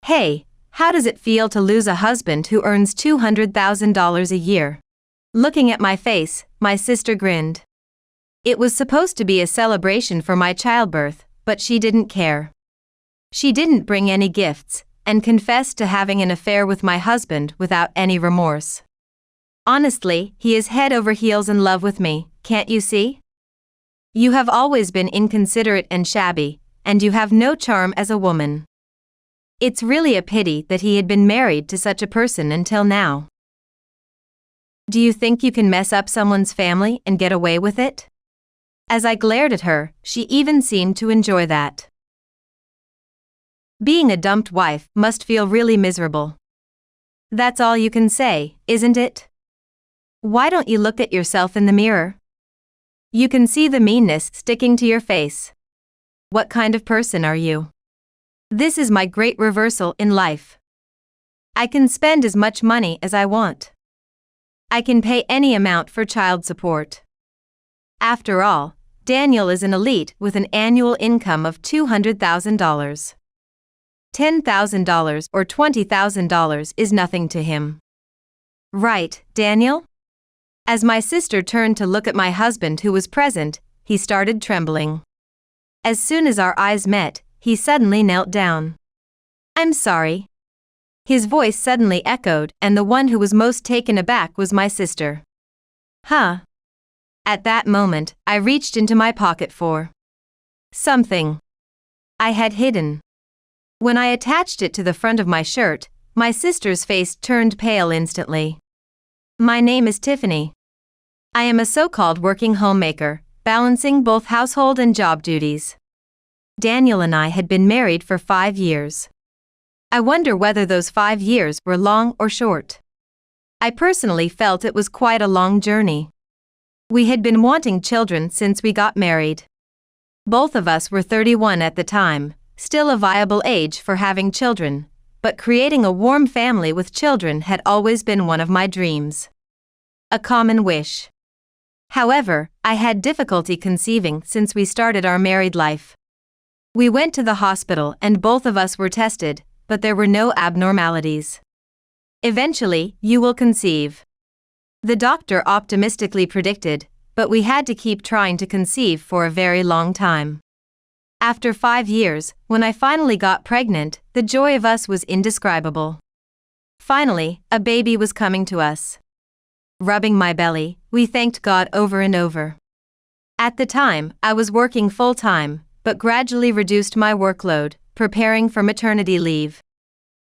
Hey, how does it feel to lose a husband who earns $200,000 a year? Looking at my face, my sister grinned. It was supposed to be a celebration for my childbirth, but she didn't care. She didn't bring any gifts, and confessed to having an affair with my husband without any remorse. Honestly, he is head over heels in love with me, can't you see? You have always been inconsiderate and shabby, and you have no charm as a woman. It's really a pity that he had been married to such a person until now. Do you think you can mess up someone's family and get away with it? As I glared at her, she even seemed to enjoy that. Being a dumped wife must feel really miserable. That's all you can say, isn't it? Why don't you look at yourself in the mirror? You can see the meanness sticking to your face. What kind of person are you? This is my great reversal in life. I can spend as much money as I want. I can pay any amount for child support. After all, Daniel is an elite with an annual income of $200,000. $10,000 or $20,000 is nothing to him. Right, Daniel? As my sister turned to look at my husband who was present, he started trembling. As soon as our eyes met, he suddenly knelt down. I'm sorry. His voice suddenly echoed, and the one who was most taken aback was my sister. Huh? At that moment, I reached into my pocket for something I had hidden. When I attached it to the front of my shirt, my sister's face turned pale instantly. My name is Tiffany. I am a so-called working homemaker, balancing both household and job duties. Daniel and I had been married for 5 years. I wonder whether those 5 years were long or short. I personally felt it was quite a long journey. We had been wanting children since we got married. Both of us were 31 at the time, still a viable age for having children, but creating a warm family with children had always been one of my dreams. A common wish. However, I had difficulty conceiving since we started our married life. We went to the hospital and both of us were tested, but there were no abnormalities. Eventually, you will conceive. The doctor optimistically predicted, but we had to keep trying to conceive for a very long time. After 5 years, when I finally got pregnant, the joy of us was indescribable. Finally, a baby was coming to us. Rubbing my belly, we thanked God over and over. At the time, I was working full-time, but gradually reduced my workload, preparing for maternity leave.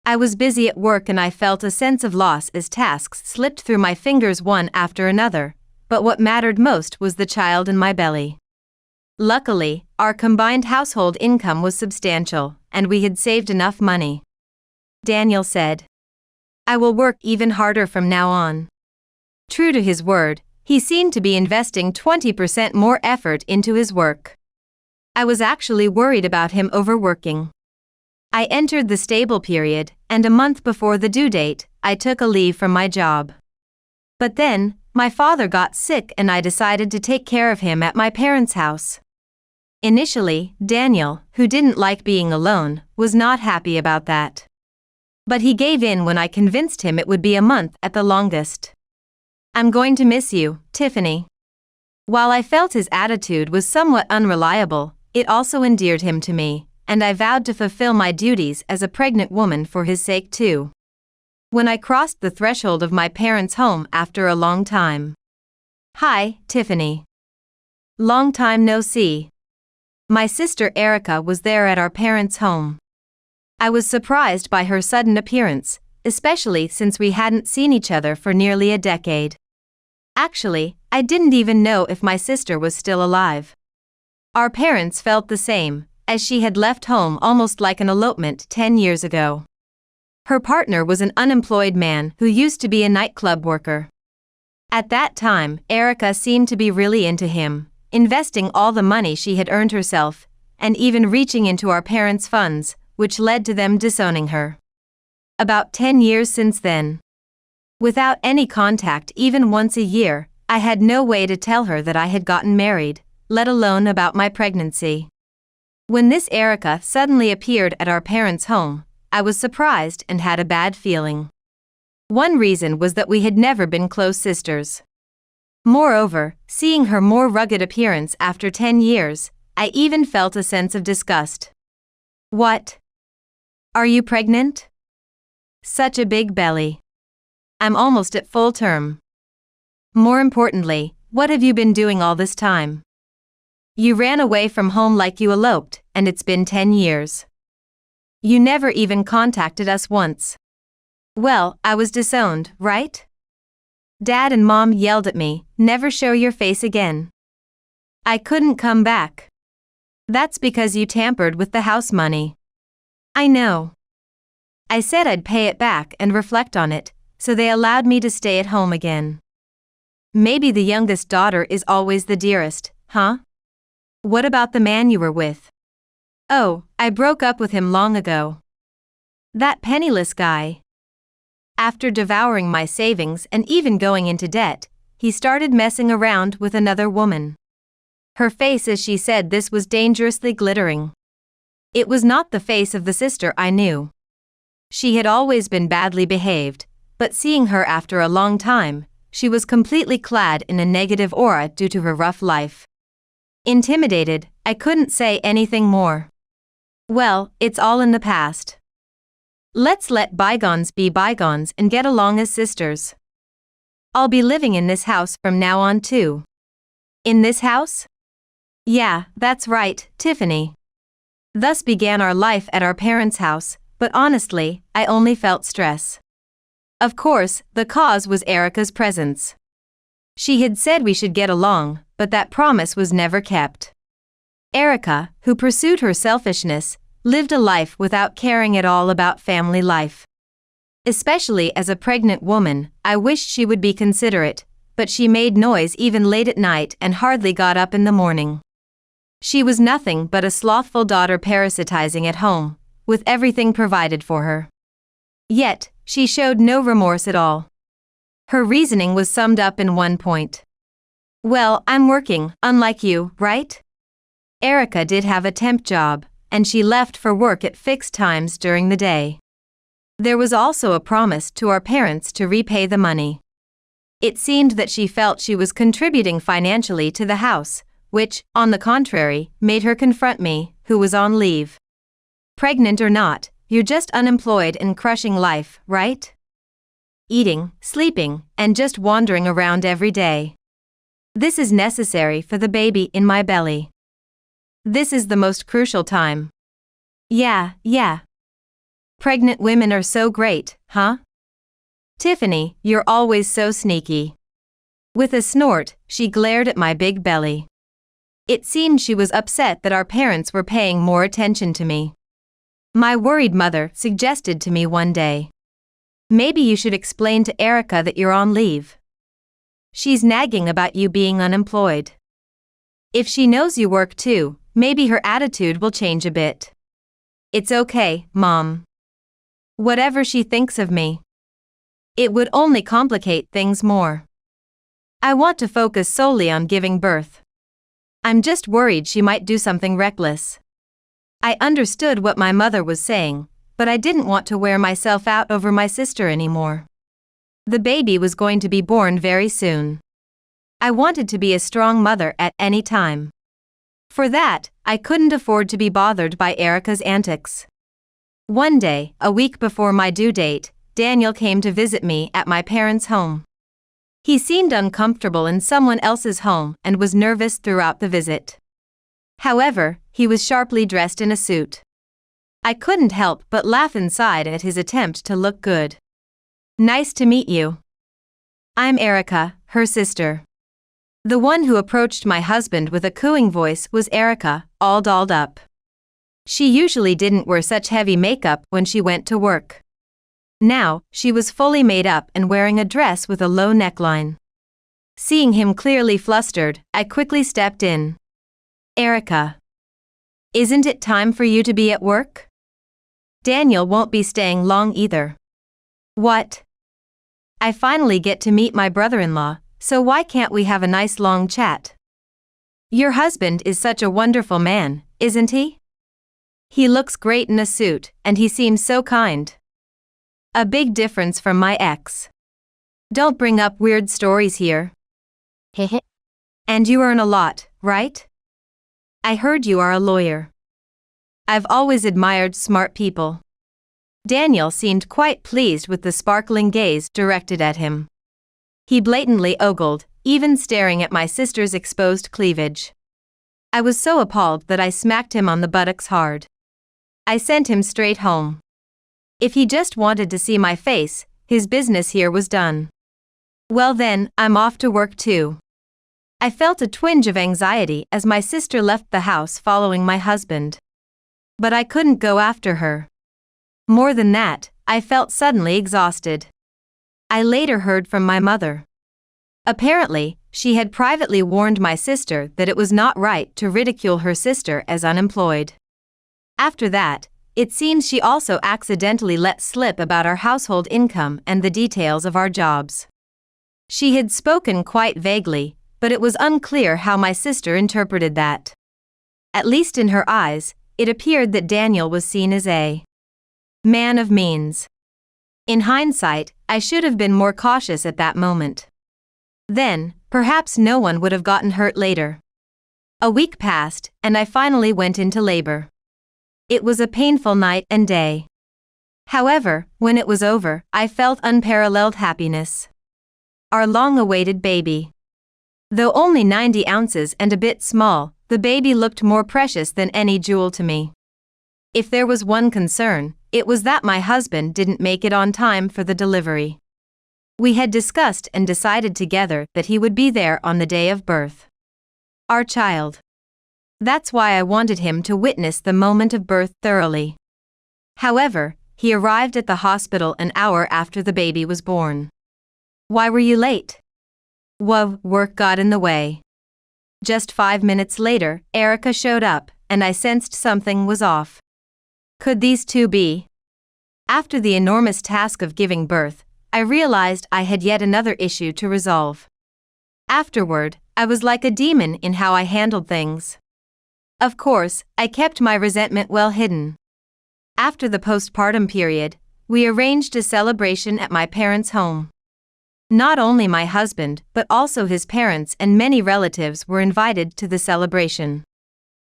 I was busy at work and I felt a sense of loss as tasks slipped through my fingers one after another, but what mattered most was the child in my belly. Luckily, our combined household income was substantial, and we had saved enough money. Daniel said, I will work even harder from now on. True to his word, he seemed to be investing 20% more effort into his work. I was actually worried about him overworking. I entered the stable period, and a month before the due date, I took a leave from my job. But then, my father got sick and I decided to take care of him at my parents' house. Initially, Daniel, who didn't like being alone, was not happy about that. But he gave in when I convinced him it would be a month at the longest. I'm going to miss you, Tiffany. While I felt his attitude was somewhat unreliable, it also endeared him to me, and I vowed to fulfill my duties as a pregnant woman for his sake too. When I crossed the threshold of my parents' home after a long time. Hi, Tiffany. Long time no see. My sister Erica was there at our parents' home. I was surprised by her sudden appearance, especially since we hadn't seen each other for nearly a decade. Actually, I didn't even know if my sister was still alive. Our parents felt the same, as she had left home almost like an elopement 10 years ago. Her partner was an unemployed man who used to be a nightclub worker. At that time, Erica seemed to be really into him, investing all the money she had earned herself, and even reaching into our parents' funds, which led to them disowning her. About 10 years since then. Without any contact even once a year, I had no way to tell her that I had gotten married, let alone about my pregnancy. When this Erica suddenly appeared at our parents' home, I was surprised and had a bad feeling. One reason was that we had never been close sisters. Moreover, seeing her more rugged appearance after 10 years, I even felt a sense of disgust. What? Are you pregnant? Such a big belly. I'm almost at full term. More importantly, what have you been doing all this time? You ran away from home like you eloped, and it's been 10 years. You never even contacted us once. Well, I was disowned, right? Dad and Mom yelled at me, never show your face again. I couldn't come back. That's because you tampered with the house money. I know. I said I'd pay it back and reflect on it, so they allowed me to stay at home again. Maybe the youngest daughter is always the dearest, huh? What about the man you were with? Oh, I broke up with him long ago. That penniless guy. After devouring my savings and even going into debt, he started messing around with another woman. Her face as she said this was dangerously glittering. It was not the face of the sister I knew. She had always been badly behaved, but seeing her after a long time, she was completely clad in a negative aura due to her rough life. Intimidated, I couldn't say anything more. Well, it's all in the past. Let's let bygones be bygones and get along as sisters. I'll be living in this house from now on too. In this house? Yeah, that's right, Tiffany. Thus began our life at our parents' house, but honestly, I only felt stress. Of course, the cause was Erica's presence. She had said we should get along, but that promise was never kept. Erica, who pursued her selfishness, lived a life without caring at all about family life. Especially as a pregnant woman, I wished she would be considerate, but she made noise even late at night and hardly got up in the morning. She was nothing but a slothful daughter parasitizing at home, with everything provided for her. Yet, she showed no remorse at all. Her reasoning was summed up in one point. Well, I'm working, unlike you, right? Erica did have a temp job, and she left for work at fixed times during the day. There was also a promise to our parents to repay the money. It seemed that she felt she was contributing financially to the house, which, on the contrary, made her confront me, who was on leave. Pregnant or not, you're just unemployed and crushing life, right? Eating, sleeping, and just wandering around every day. This is necessary for the baby in my belly. This is the most crucial time. Yeah. Pregnant women are so great, huh? Tiffany, you're always so sneaky. With a snort, she glared at my big belly. It seemed she was upset that our parents were paying more attention to me. My worried mother suggested to me one day, maybe you should explain to Erica that you're on leave. She's nagging about you being unemployed. If she knows you work too, maybe her attitude will change a bit. It's okay, Mom. Whatever she thinks of me. It would only complicate things more. I want to focus solely on giving birth. I'm just worried she might do something reckless. I understood what my mother was saying, but I didn't want to wear myself out over my sister anymore. The baby was going to be born very soon. I wanted to be a strong mother at any time. For that, I couldn't afford to be bothered by Erica's antics. One day, a week before my due date, Daniel came to visit me at my parents' home. He seemed uncomfortable in someone else's home and was nervous throughout the visit. However, he was sharply dressed in a suit. I couldn't help but laugh inside at his attempt to look good. Nice to meet you. I'm Erica, her sister. The one who approached my husband with a cooing voice was Erica, all dolled up. She usually didn't wear such heavy makeup when she went to work. Now, she was fully made up and wearing a dress with a low neckline. Seeing him clearly flustered, I quickly stepped in. Erica. Isn't it time for you to be at work? Daniel won't be staying long either. What? I finally get to meet my brother-in-law, so why can't we have a nice long chat? Your husband is such a wonderful man, isn't he? He looks great in a suit, and he seems so kind. A big difference from my ex. Don't bring up weird stories here. Hehe. And you earn a lot, right? I heard you are a lawyer. I've always admired smart people. Daniel seemed quite pleased with the sparkling gaze directed at him. He blatantly ogled, even staring at my sister's exposed cleavage. I was so appalled that I smacked him on the buttocks hard. I sent him straight home. If he just wanted to see my face, his business here was done. Well then, I'm off to work too. I felt a twinge of anxiety as my sister left the house following my husband. But I couldn't go after her. More than that, I felt suddenly exhausted. I later heard from my mother. Apparently, she had privately warned my sister that it was not right to ridicule her sister as unemployed. After that, it seems she also accidentally let slip about our household income and the details of our jobs. She had spoken quite vaguely, but it was unclear how my sister interpreted that. At least in her eyes, it appeared that Daniel was seen as a man of means. In hindsight, I should have been more cautious at that moment. Then, perhaps no one would have gotten hurt later. A week passed, and I finally went into labor. It was a painful night and day. However, when it was over, I felt unparalleled happiness. Our long-awaited baby. Though only 90 ounces and a bit small, the baby looked more precious than any jewel to me. If there was one concern, it was that my husband didn't make it on time for the delivery. We had discussed and decided together that he would be there on the day of birth. Our child. That's why I wanted him to witness the moment of birth thoroughly. However, he arrived at the hospital an hour after the baby was born. Why were you late? Work got in the way. Just 5 minutes later, Erica showed up, and I sensed something was off. Could these two be? After the enormous task of giving birth, I realized I had yet another issue to resolve. Afterward, I was like a demon in how I handled things. Of course, I kept my resentment well hidden. After the postpartum period, we arranged a celebration at my parents' home. Not only my husband, but also his parents and many relatives were invited to the celebration.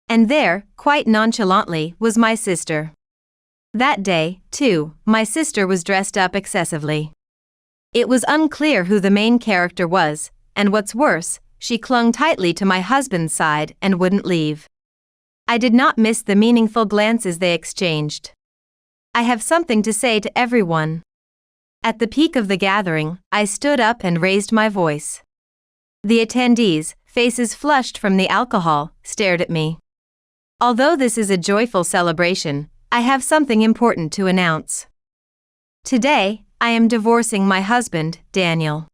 And there, quite nonchalantly, was my sister. That day, too, my sister was dressed up excessively. It was unclear who the main character was, and what's worse, she clung tightly to my husband's side and wouldn't leave. I did not miss the meaningful glances they exchanged. I have something to say to everyone. At the peak of the gathering, I stood up and raised my voice. The attendees, faces flushed from the alcohol, stared at me. Although this is a joyful celebration, I have something important to announce. Today, I am divorcing my husband, Daniel.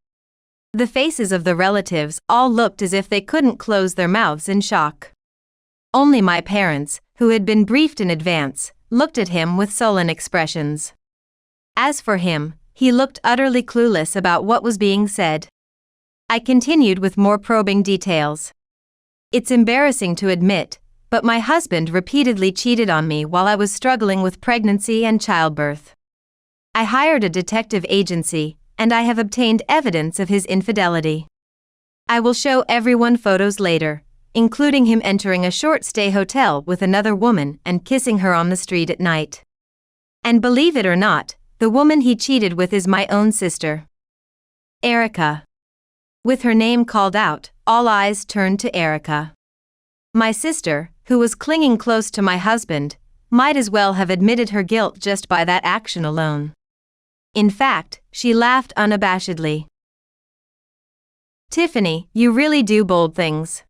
The faces of the relatives all looked as if they couldn't close their mouths in shock. Only my parents, who had been briefed in advance, looked at him with sullen expressions. As for him, he looked utterly clueless about what was being said. I continued with more probing details. It's embarrassing to admit, but my husband repeatedly cheated on me while I was struggling with pregnancy and childbirth. I hired a detective agency, and I have obtained evidence of his infidelity. I will show everyone photos later, including him entering a short-stay hotel with another woman and kissing her on the street at night. And believe it or not, the woman he cheated with is my own sister. Erica. With her name called out, all eyes turned to Erica. My sister, who was clinging close to my husband, might as well have admitted her guilt just by that action alone. In fact, she laughed unabashedly. Tiffany, you really do bold things.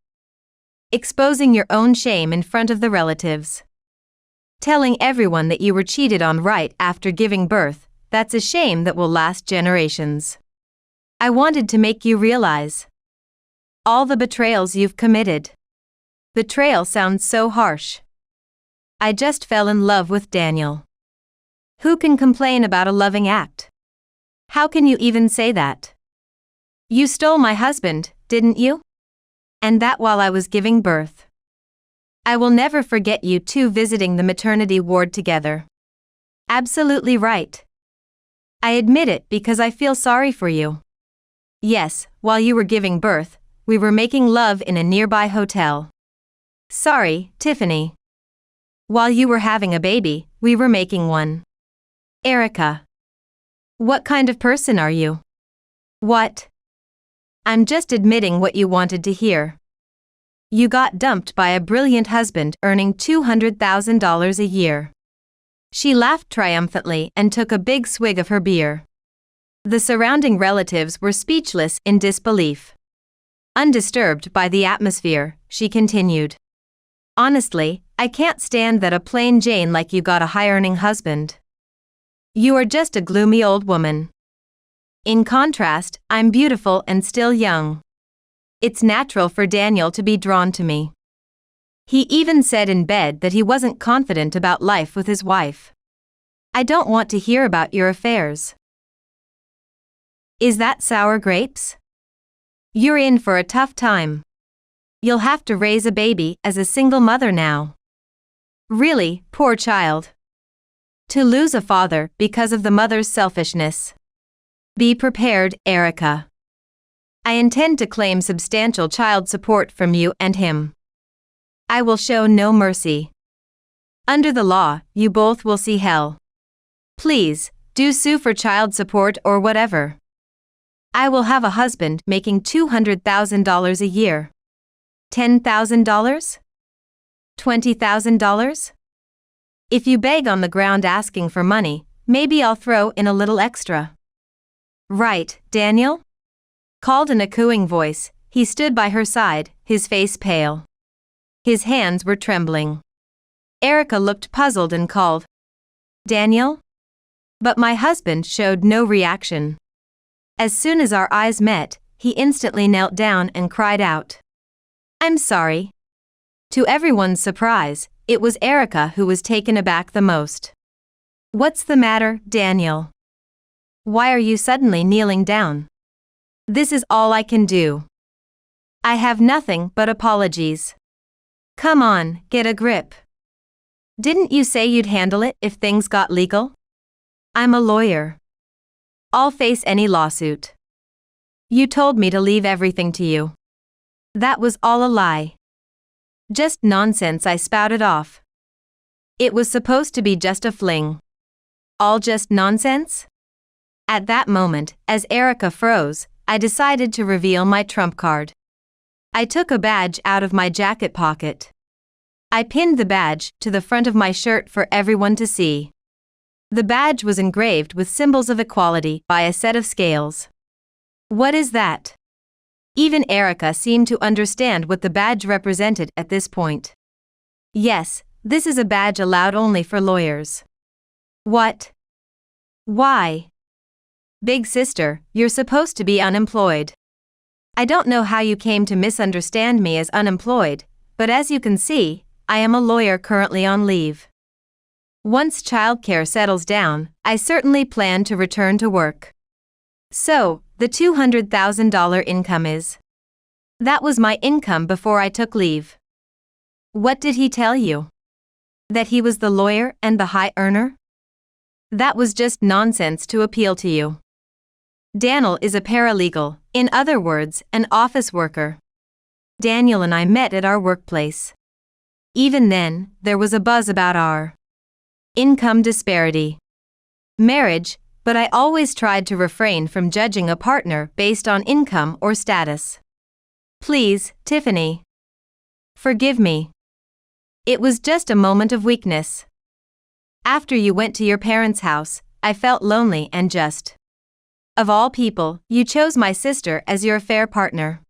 Exposing your own shame in front of the relatives. Telling everyone that you were cheated on right after giving birth, that's a shame that will last generations. I wanted to make you realize all the betrayals you've committed. Betrayal sounds so harsh. I just fell in love with Daniel. Who can complain about a loving act? How can you even say that? You stole my husband, didn't you? And that while I was giving birth. I will never forget you two visiting the maternity ward together. Absolutely right. I admit it because I feel sorry for you. Yes, while you were giving birth, we were making love in a nearby hotel. Sorry, Tiffany. While you were having a baby, we were making one. Erica. What kind of person are you? What? I'm just admitting what you wanted to hear. You got dumped by a brilliant husband earning $200,000 a year. She laughed triumphantly and took a big swig of her beer. The surrounding relatives were speechless in disbelief. Undisturbed by the atmosphere, she continued. Honestly, I can't stand that a plain Jane like you got a high-earning husband. You are just a gloomy old woman. In contrast, I'm beautiful and still young. It's natural for Daniel to be drawn to me. He even said in bed that he wasn't confident about life with his wife. I don't want to hear about your affairs. Is that sour grapes? You're in for a tough time. You'll have to raise a baby as a single mother now. Really, poor child. To lose a father because of the mother's selfishness. Be prepared, Erica. I intend to claim substantial child support from you and him. I will show no mercy. Under the law, you both will see hell. Please, do sue for child support or whatever. I will have a husband making $200,000 a year. $10,000? $20,000? If you beg on the ground asking for money, maybe I'll throw in a little extra. Right, Daniel? Called in a cooing voice, he stood by her side, his face pale. His hands were trembling. Erica looked puzzled and called, Daniel? But my husband showed no reaction. As soon as our eyes met, he instantly knelt down and cried out. I'm sorry. To everyone's surprise, it was Erica who was taken aback the most. What's the matter, Daniel? Why are you suddenly kneeling down? This is all I can do. I have nothing but apologies. Come on, get a grip. Didn't you say you'd handle it if things got legal? I'm a lawyer. I'll face any lawsuit. You told me to leave everything to you. That was all a lie. Just nonsense, I spouted off. It was supposed to be just a fling. All just nonsense? At that moment, as Erica froze, I decided to reveal my trump card. I took a badge out of my jacket pocket. I pinned the badge to the front of my shirt for everyone to see. The badge was engraved with symbols of equality by a set of scales. What is that? Even Erica seemed to understand what the badge represented at this point. Yes, this is a badge allowed only for lawyers. What? Why? Big sister, you're supposed to be unemployed. I don't know how you came to misunderstand me as unemployed, but as you can see, I am a lawyer currently on leave. Once childcare settles down, I certainly plan to return to work. So, the $200,000 income is. That was my income before I took leave. What did he tell you? That he was the lawyer and the high earner? That was just nonsense to appeal to you. Daniel is a paralegal, in other words, an office worker. Daniel and I met at our workplace. Even then, there was a buzz about our income disparity. Marriage, but I always tried to refrain from judging a partner based on income or status. Please, Tiffany. Forgive me. It was just a moment of weakness. After you went to your parents' house, I felt lonely and just. Of all people, you chose my sister as your affair partner.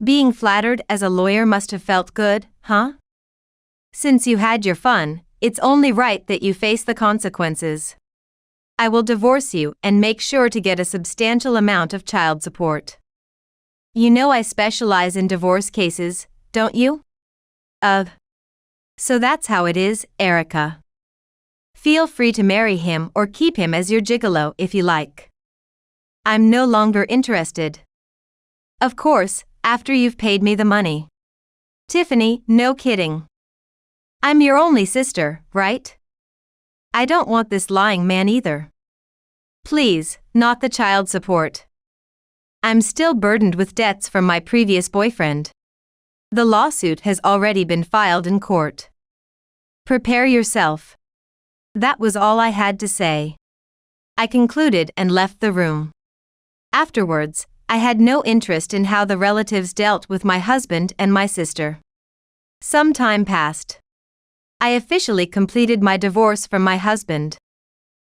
Being flattered as a lawyer must have felt good, huh? Since you had your fun, it's only right that you face the consequences. I will divorce you and make sure to get a substantial amount of child support. You know I specialize in divorce cases, don't you? So that's how it is, Erica. Feel free to marry him or keep him as your gigolo if you like. I'm no longer interested. Of course, after you've paid me the money. Tiffany, no kidding. I'm your only sister, right? I don't want this lying man either. Please, not the child support. I'm still burdened with debts from my previous boyfriend. The lawsuit has already been filed in court. Prepare yourself. That was all I had to say. I concluded and left the room. Afterwards, I had no interest in how the relatives dealt with my husband and my sister. Some time passed. I officially completed my divorce from my husband.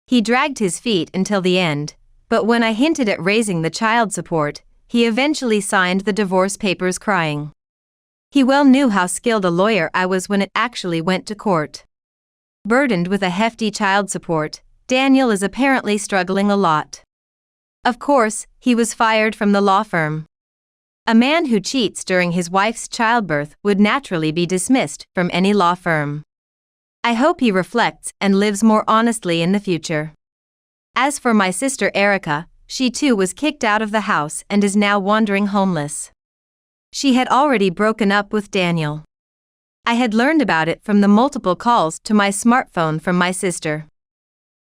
He dragged his feet until the end, but when I hinted at raising the child support, he eventually signed the divorce papers crying. He well knew how skilled a lawyer I was when it actually went to court. Burdened with a hefty child support, Daniel is apparently struggling a lot. Of course, he was fired from the law firm. A man who cheats during his wife's childbirth would naturally be dismissed from any law firm. I hope he reflects and lives more honestly in the future. As for my sister Erica, she too was kicked out of the house and is now wandering homeless. She had already broken up with Daniel. I had learned about it from the multiple calls to my smartphone from my sister.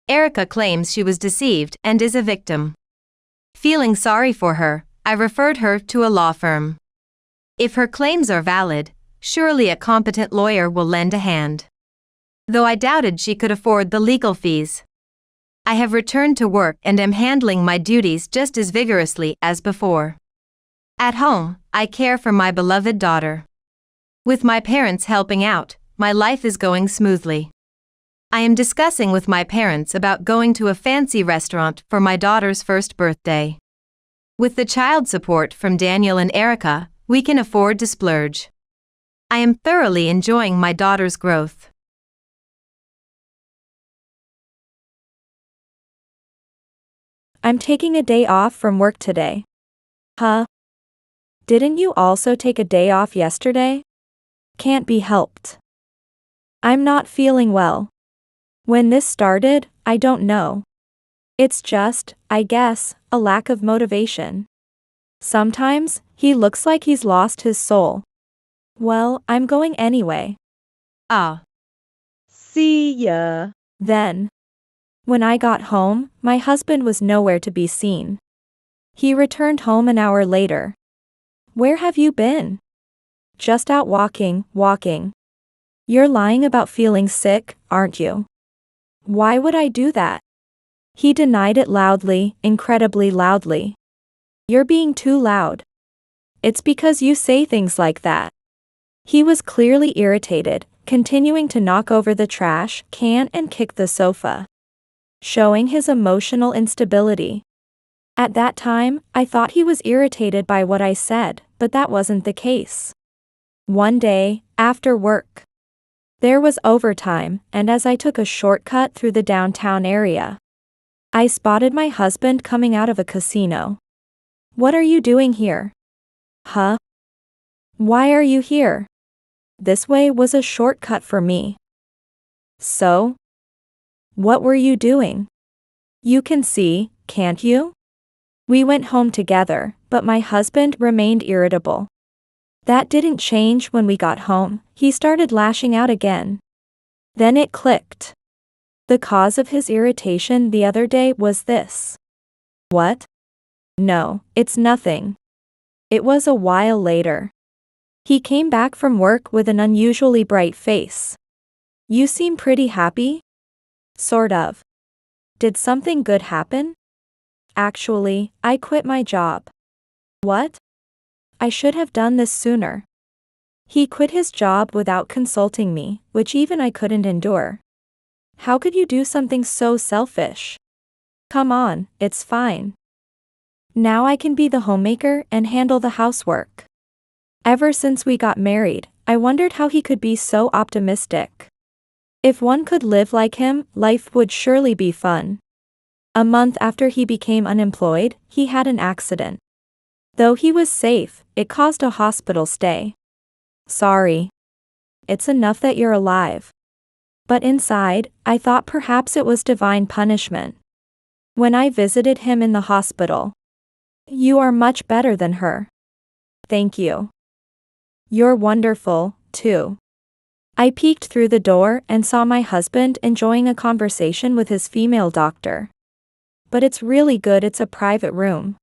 Erica claims she was deceived and is a victim. Feeling sorry for her, I referred her to a law firm. If her claims are valid, surely a competent lawyer will lend a hand. Though I doubted she could afford the legal fees. I have returned to work and am handling my duties just as vigorously as before. At home, I care for my beloved daughter. With my parents helping out, my life is going smoothly. I am discussing with my parents about going to a fancy restaurant for my daughter's first birthday. With the child support from Daniel and Erica, we can afford to splurge. I am thoroughly enjoying my daughter's growth. I'm taking a day off from work today. Huh? Didn't you also take a day off yesterday? Can't be helped. I'm not feeling well. When this started, I don't know. It's just, I guess, a lack of motivation. Sometimes, he looks like he's lost his soul. Well, I'm going anyway. Ah. See ya. Then. When I got home, my husband was nowhere to be seen. He returned home an hour later. Where have you been? Just out walking. You're lying about feeling sick, aren't you? Why would I do that? He denied it loudly, incredibly loudly. You're being too loud. It's because you say things like that. He was clearly irritated, continuing to knock over the trash can and kick the sofa, showing his emotional instability. At that time, I thought he was irritated by what I said, but that wasn't the case. One day, after work, there was overtime, and as I took a shortcut through the downtown area, I spotted my husband coming out of a casino. What are you doing here? Huh? Why are you here? This way was a shortcut for me. So? What were you doing? You can see, can't you? We went home together, but my husband remained irritable. That didn't change when we got home. He started lashing out again. Then it clicked. The cause of his irritation the other day was this. What? No, it's nothing. It was a while later. He came back from work with an unusually bright face. You seem pretty happy? Sort of. Did something good happen? Actually, I quit my job. What? I should have done this sooner. He quit his job without consulting me, which even I couldn't endure. How could you do something so selfish? Come on, it's fine. Now I can be the homemaker and handle the housework. Ever since we got married, I wondered how he could be so optimistic. If one could live like him, life would surely be fun. A month after he became unemployed, he had an accident. Though he was safe, it caused a hospital stay. Sorry. It's enough that you're alive. But inside, I thought perhaps it was divine punishment. When I visited him in the hospital. You are much better than her. Thank you. You're wonderful, too. I peeked through the door and saw my husband enjoying a conversation with his female doctor. But it's really good it's a private room.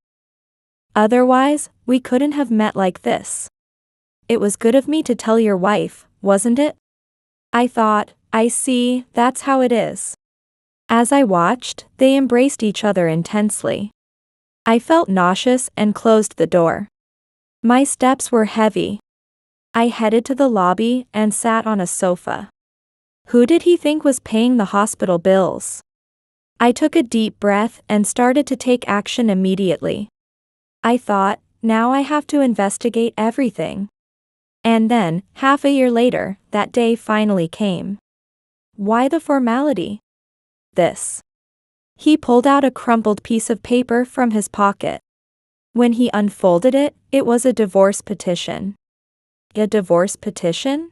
Otherwise, we couldn't have met like this. It was good of me to tell your wife, wasn't it? I thought, I see, that's how it is. As I watched, they embraced each other intensely. I felt nauseous and closed the door. My steps were heavy. I headed to the lobby and sat on a sofa. Who did he think was paying the hospital bills? I took a deep breath and started to take action immediately. I thought, now I have to investigate everything. And then, half a year later, that day finally came. Why the formality? This. He pulled out a crumpled piece of paper from his pocket. When he unfolded it, it was a divorce petition. A divorce petition?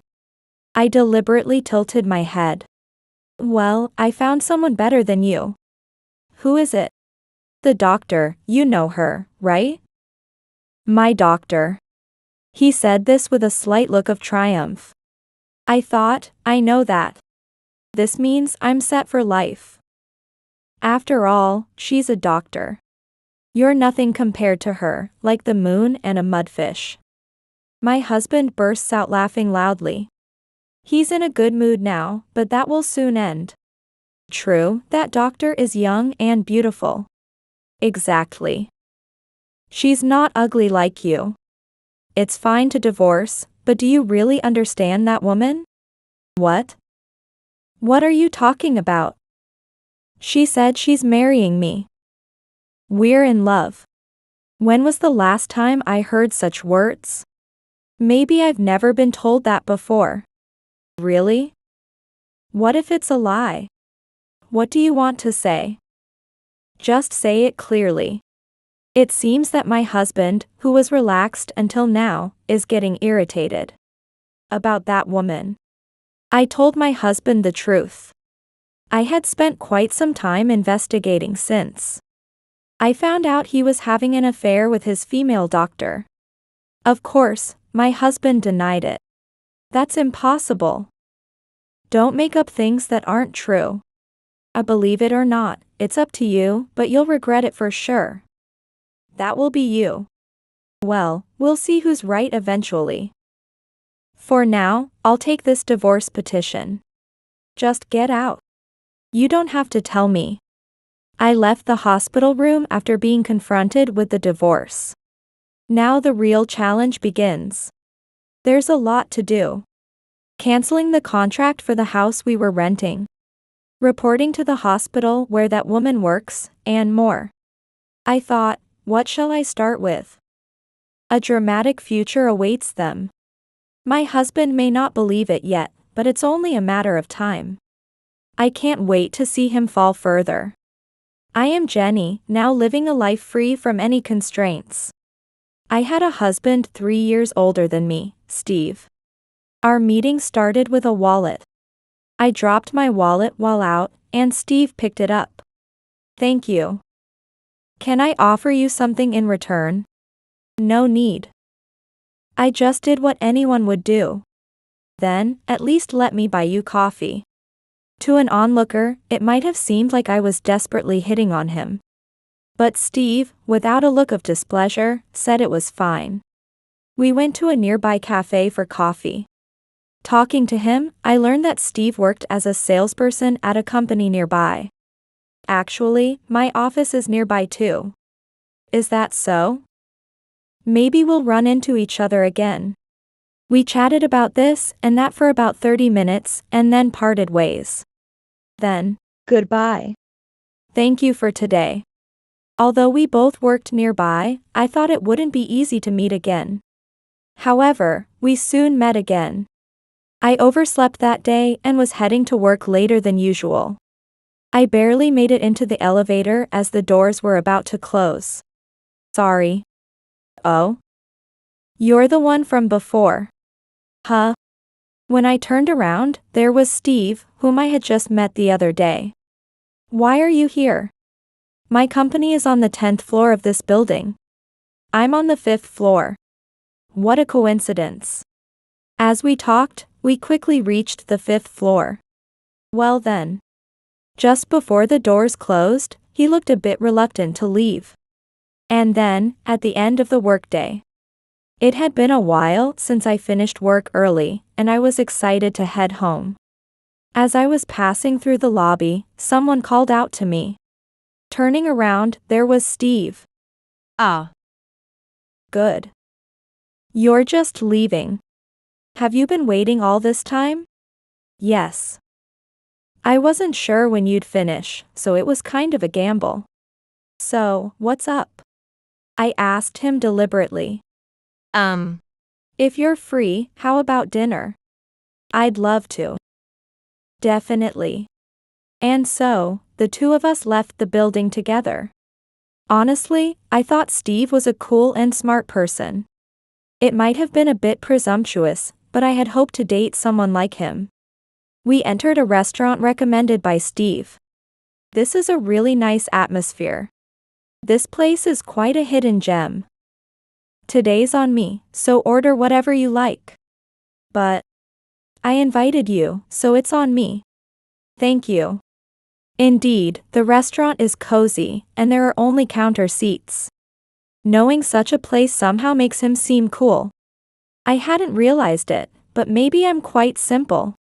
I deliberately tilted my head. Well, I found someone better than you. Who is it? The doctor, you know her, right? My doctor. He said this with a slight look of triumph. I thought, I know that. This means I'm set for life. After all, she's a doctor. You're nothing compared to her, like the moon and a mudfish. My husband bursts out laughing loudly. He's in a good mood now, but that will soon end. True, that doctor is young and beautiful. Exactly. She's not ugly like you. It's fine to divorce, but do you really understand that woman? What? What are you talking about? She said she's marrying me. We're in love. When was the last time I heard such words? Maybe I've never been told that before. Really? What if it's a lie? What do you want to say? Just say it clearly. It seems that my husband, who was relaxed until now, is getting irritated. About that woman. I told my husband the truth. I had spent quite some time investigating since. I found out he was having an affair with his female doctor. Of course, my husband denied it. That's impossible. Don't make up things that aren't true. Believe it or not, it's up to you, but you'll regret it for sure. That will be you. Well, we'll see who's right eventually. For now, I'll take this divorce petition. Just get out. You don't have to tell me. I left the hospital room after being confronted with the divorce. Now the real challenge begins. There's a lot to do. Canceling the contract for the house we were renting. Reporting to the hospital where that woman works, and more. I thought, what shall I start with? A dramatic future awaits them. My husband may not believe it yet, but it's only a matter of time. I can't wait to see him fall further. I am Jenny, now living a life free from any constraints. I had a husband 3 years older than me, Steve. Our meeting started with a wallet. I dropped my wallet while out, and Steve picked it up. Thank you. Can I offer you something in return? No need. I just did what anyone would do. Then, at least let me buy you coffee. To an onlooker, it might have seemed like I was desperately hitting on him. But Steve, without a look of displeasure, said it was fine. We went to a nearby cafe for coffee. Talking to him, I learned that Steve worked as a salesperson at a company nearby. Actually, my office is nearby too. Is that so? Maybe we'll run into each other again. We chatted about this and that for about 30 minutes and then parted ways. Then, goodbye. Thank you for today. Although we both worked nearby, I thought it wouldn't be easy to meet again. However, we soon met again. I overslept that day and was heading to work later than usual. I barely made it into the elevator as the doors were about to close. Sorry. Oh? You're the one from before. Huh? When I turned around, there was Steve, whom I had just met the other day. Why are you here? My company is on the 10th floor of this building. I'm on the 5th floor. What a coincidence. As we talked, we quickly reached the 5th floor. Well then. Just before the doors closed, he looked a bit reluctant to leave. And then, at the end of the workday. It had been a while since I finished work early, and I was excited to head home. As I was passing through the lobby, someone called out to me. Turning around, there was Steve. Ah. Good. You're just leaving. Have you been waiting all this time? Yes. I wasn't sure when you'd finish, so it was kind of a gamble. So, what's up? I asked him deliberately. If you're free, how about dinner? I'd love to. Definitely. And so, the two of us left the building together. Honestly, I thought Steve was a cool and smart person. It might have been a bit presumptuous, but I had hoped to date someone like him. We entered a restaurant recommended by Steve. This is a really nice atmosphere. This place is quite a hidden gem. Today's on me, so order whatever you like. But I invited you, so it's on me. Thank you. Indeed, the restaurant is cozy, and there are only counter seats. Knowing such a place somehow makes him seem cool. I hadn't realized it, but maybe I'm quite simple.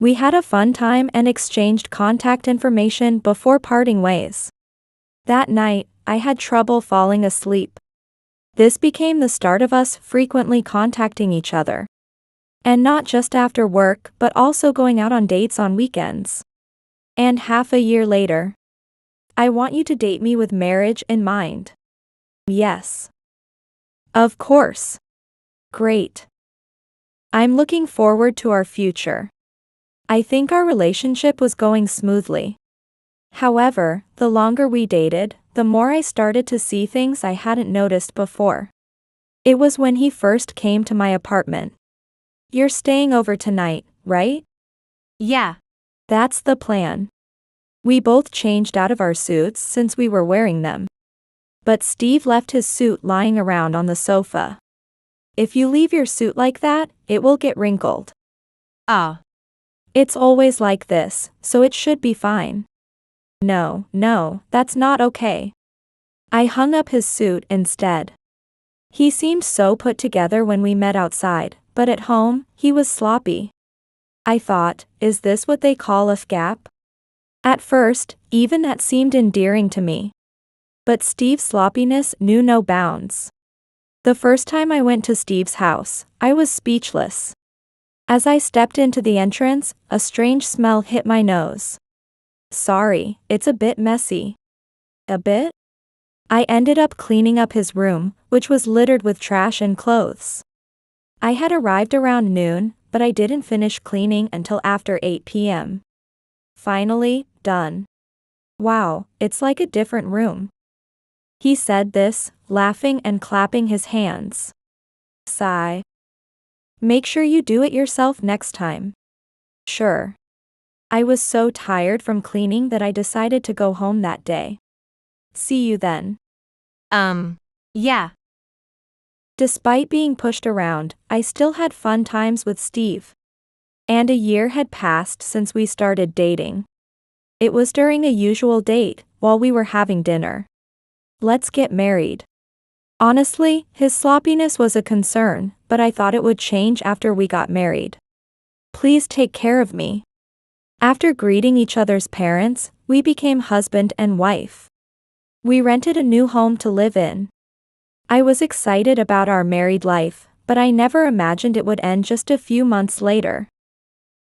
We had a fun time and exchanged contact information before parting ways. That night, I had trouble falling asleep. This became the start of us frequently contacting each other. And not just after work, but also going out on dates on weekends. And half a year later. I want you to date me with marriage in mind. Yes. Of course. Great. I'm looking forward to our future. I think our relationship was going smoothly. However, the longer we dated, the more I started to see things I hadn't noticed before. It was when he first came to my apartment. You're staying over tonight, right? Yeah. That's the plan. We both changed out of our suits since we were wearing them. But Steve left his suit lying around on the sofa. If you leave your suit like that, it will get wrinkled. Ah. It's always like this, so it should be fine. No, that's not okay. I hung up his suit instead. He seemed so put together when we met outside, but at home, he was sloppy. I thought, is this what they call a gap? At first, even that seemed endearing to me. But Steve's sloppiness knew no bounds. The first time I went to Steve's house, I was speechless. As I stepped into the entrance, a strange smell hit my nose. Sorry, it's a bit messy. A bit? I ended up cleaning up his room, which was littered with trash and clothes. I had arrived around noon, but I didn't finish cleaning until after 8 p.m. Finally, done. Wow, it's like a different room. He said this, laughing and clapping his hands. Sigh. Make sure you do it yourself next time. Sure. I was so tired from cleaning that I decided to go home that day. See you then. Yeah. Despite being pushed around, I still had fun times with Steve. And a year had passed since we started dating. It was during a usual date, while we were having dinner. Let's get married. Honestly, his sloppiness was a concern, but I thought it would change after we got married. Please take care of me. After greeting each other's parents, we became husband and wife. We rented a new home to live in. I was excited about our married life, but I never imagined it would end just a few months later.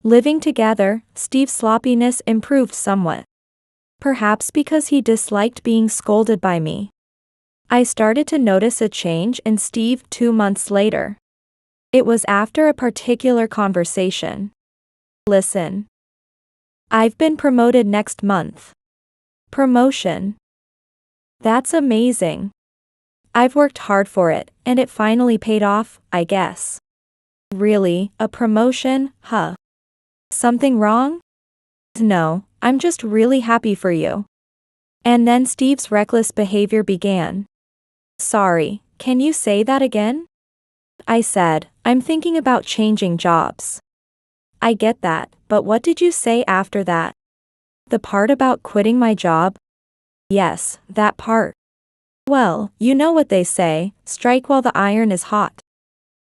Living together, Steve's sloppiness improved somewhat. Perhaps because he disliked being scolded by me. I started to notice a change in Steve 2 months later. It was after a particular conversation. Listen. I've been promoted next month. Promotion. That's amazing. I've worked hard for it, and it finally paid off, I guess. Really, a promotion, huh? Something wrong? No, I'm just really happy for you. And then Steve's reckless behavior began. Sorry, can you say that again? I said, I'm thinking about changing jobs. I get that, but what did you say after that? The part about quitting my job? Yes, that part. Well, you know what they say, strike while the iron is hot.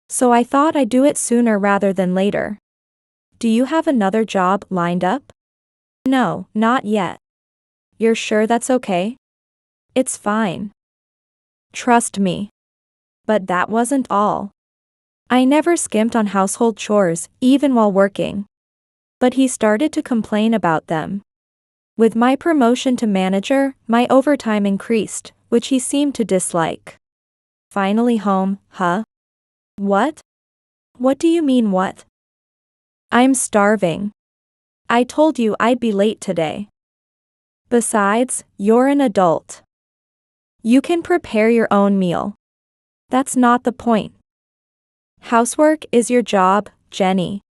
So I thought I'd do it sooner rather than later. Do you have another job lined up? No, not yet. You're sure that's okay? It's fine. Trust me. But that wasn't all. I never skimped on household chores, even while working. But he started to complain about them. With my promotion to manager, my overtime increased, which he seemed to dislike. Finally home, huh? What? What do you mean what? I'm starving. I told you I'd be late today. Besides, you're an adult. You can prepare your own meal. That's not the point. Housework is your job, Jenny.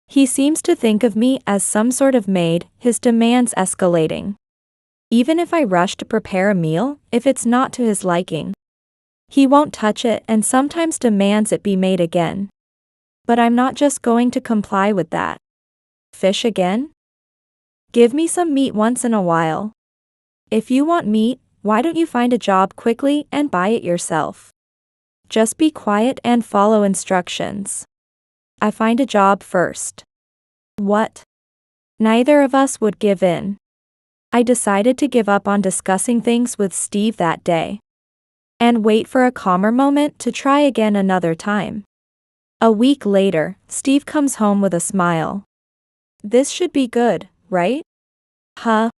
He seems to think of me as some sort of maid, his demands escalating. Even if I rush to prepare a meal, if it's not to his liking, he won't touch it and sometimes demands it be made again. But I'm not just going to comply with that. Fish again? Give me some meat once in a while. If you want meat, why don't you find a job quickly and buy it yourself? Just be quiet and follow instructions. I find a job first. What? Neither of us would give in. I decided to give up on discussing things with Steve that day. And wait for a calmer moment to try again another time. A week later, Steve comes home with a smile. This should be good, right? Huh?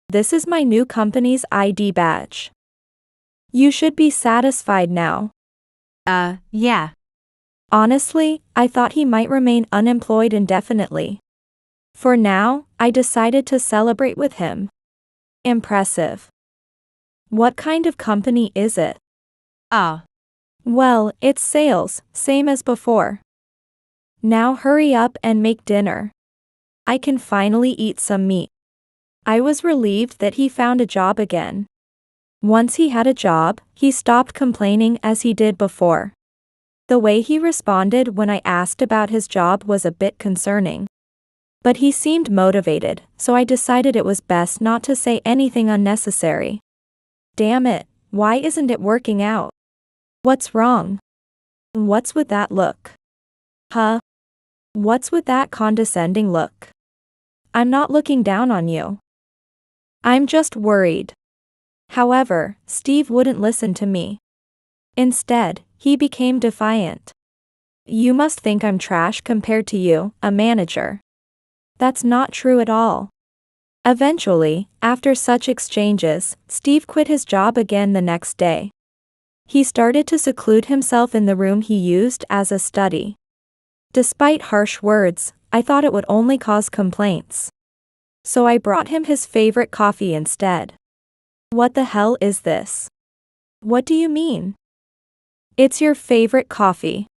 This is my new company's ID badge. You should be satisfied now. Yeah. Honestly, I thought he might remain unemployed indefinitely. For now, I decided to celebrate with him. Impressive. What kind of company is it? Well, it's sales, same as before. Now hurry up and make dinner. I can finally eat some meat. I was relieved that he found a job again. Once he had a job, he stopped complaining as he did before. The way he responded when I asked about his job was a bit concerning. But he seemed motivated, so I decided it was best not to say anything unnecessary. Damn it, why isn't it working out? What's wrong? What's with that look? Huh? What's with that condescending look? I'm not looking down on you. I'm just worried. However, Steve wouldn't listen to me. Instead, he became defiant. You must think I'm trash compared to you, a manager. That's not true at all. Eventually, after such exchanges, Steve quit his job again the next day. He started to seclude himself in the room he used as a study. Despite harsh words, I thought it would only cause complaints. So I brought him his favorite coffee instead. What the hell is this? What do you mean? It's your favorite coffee.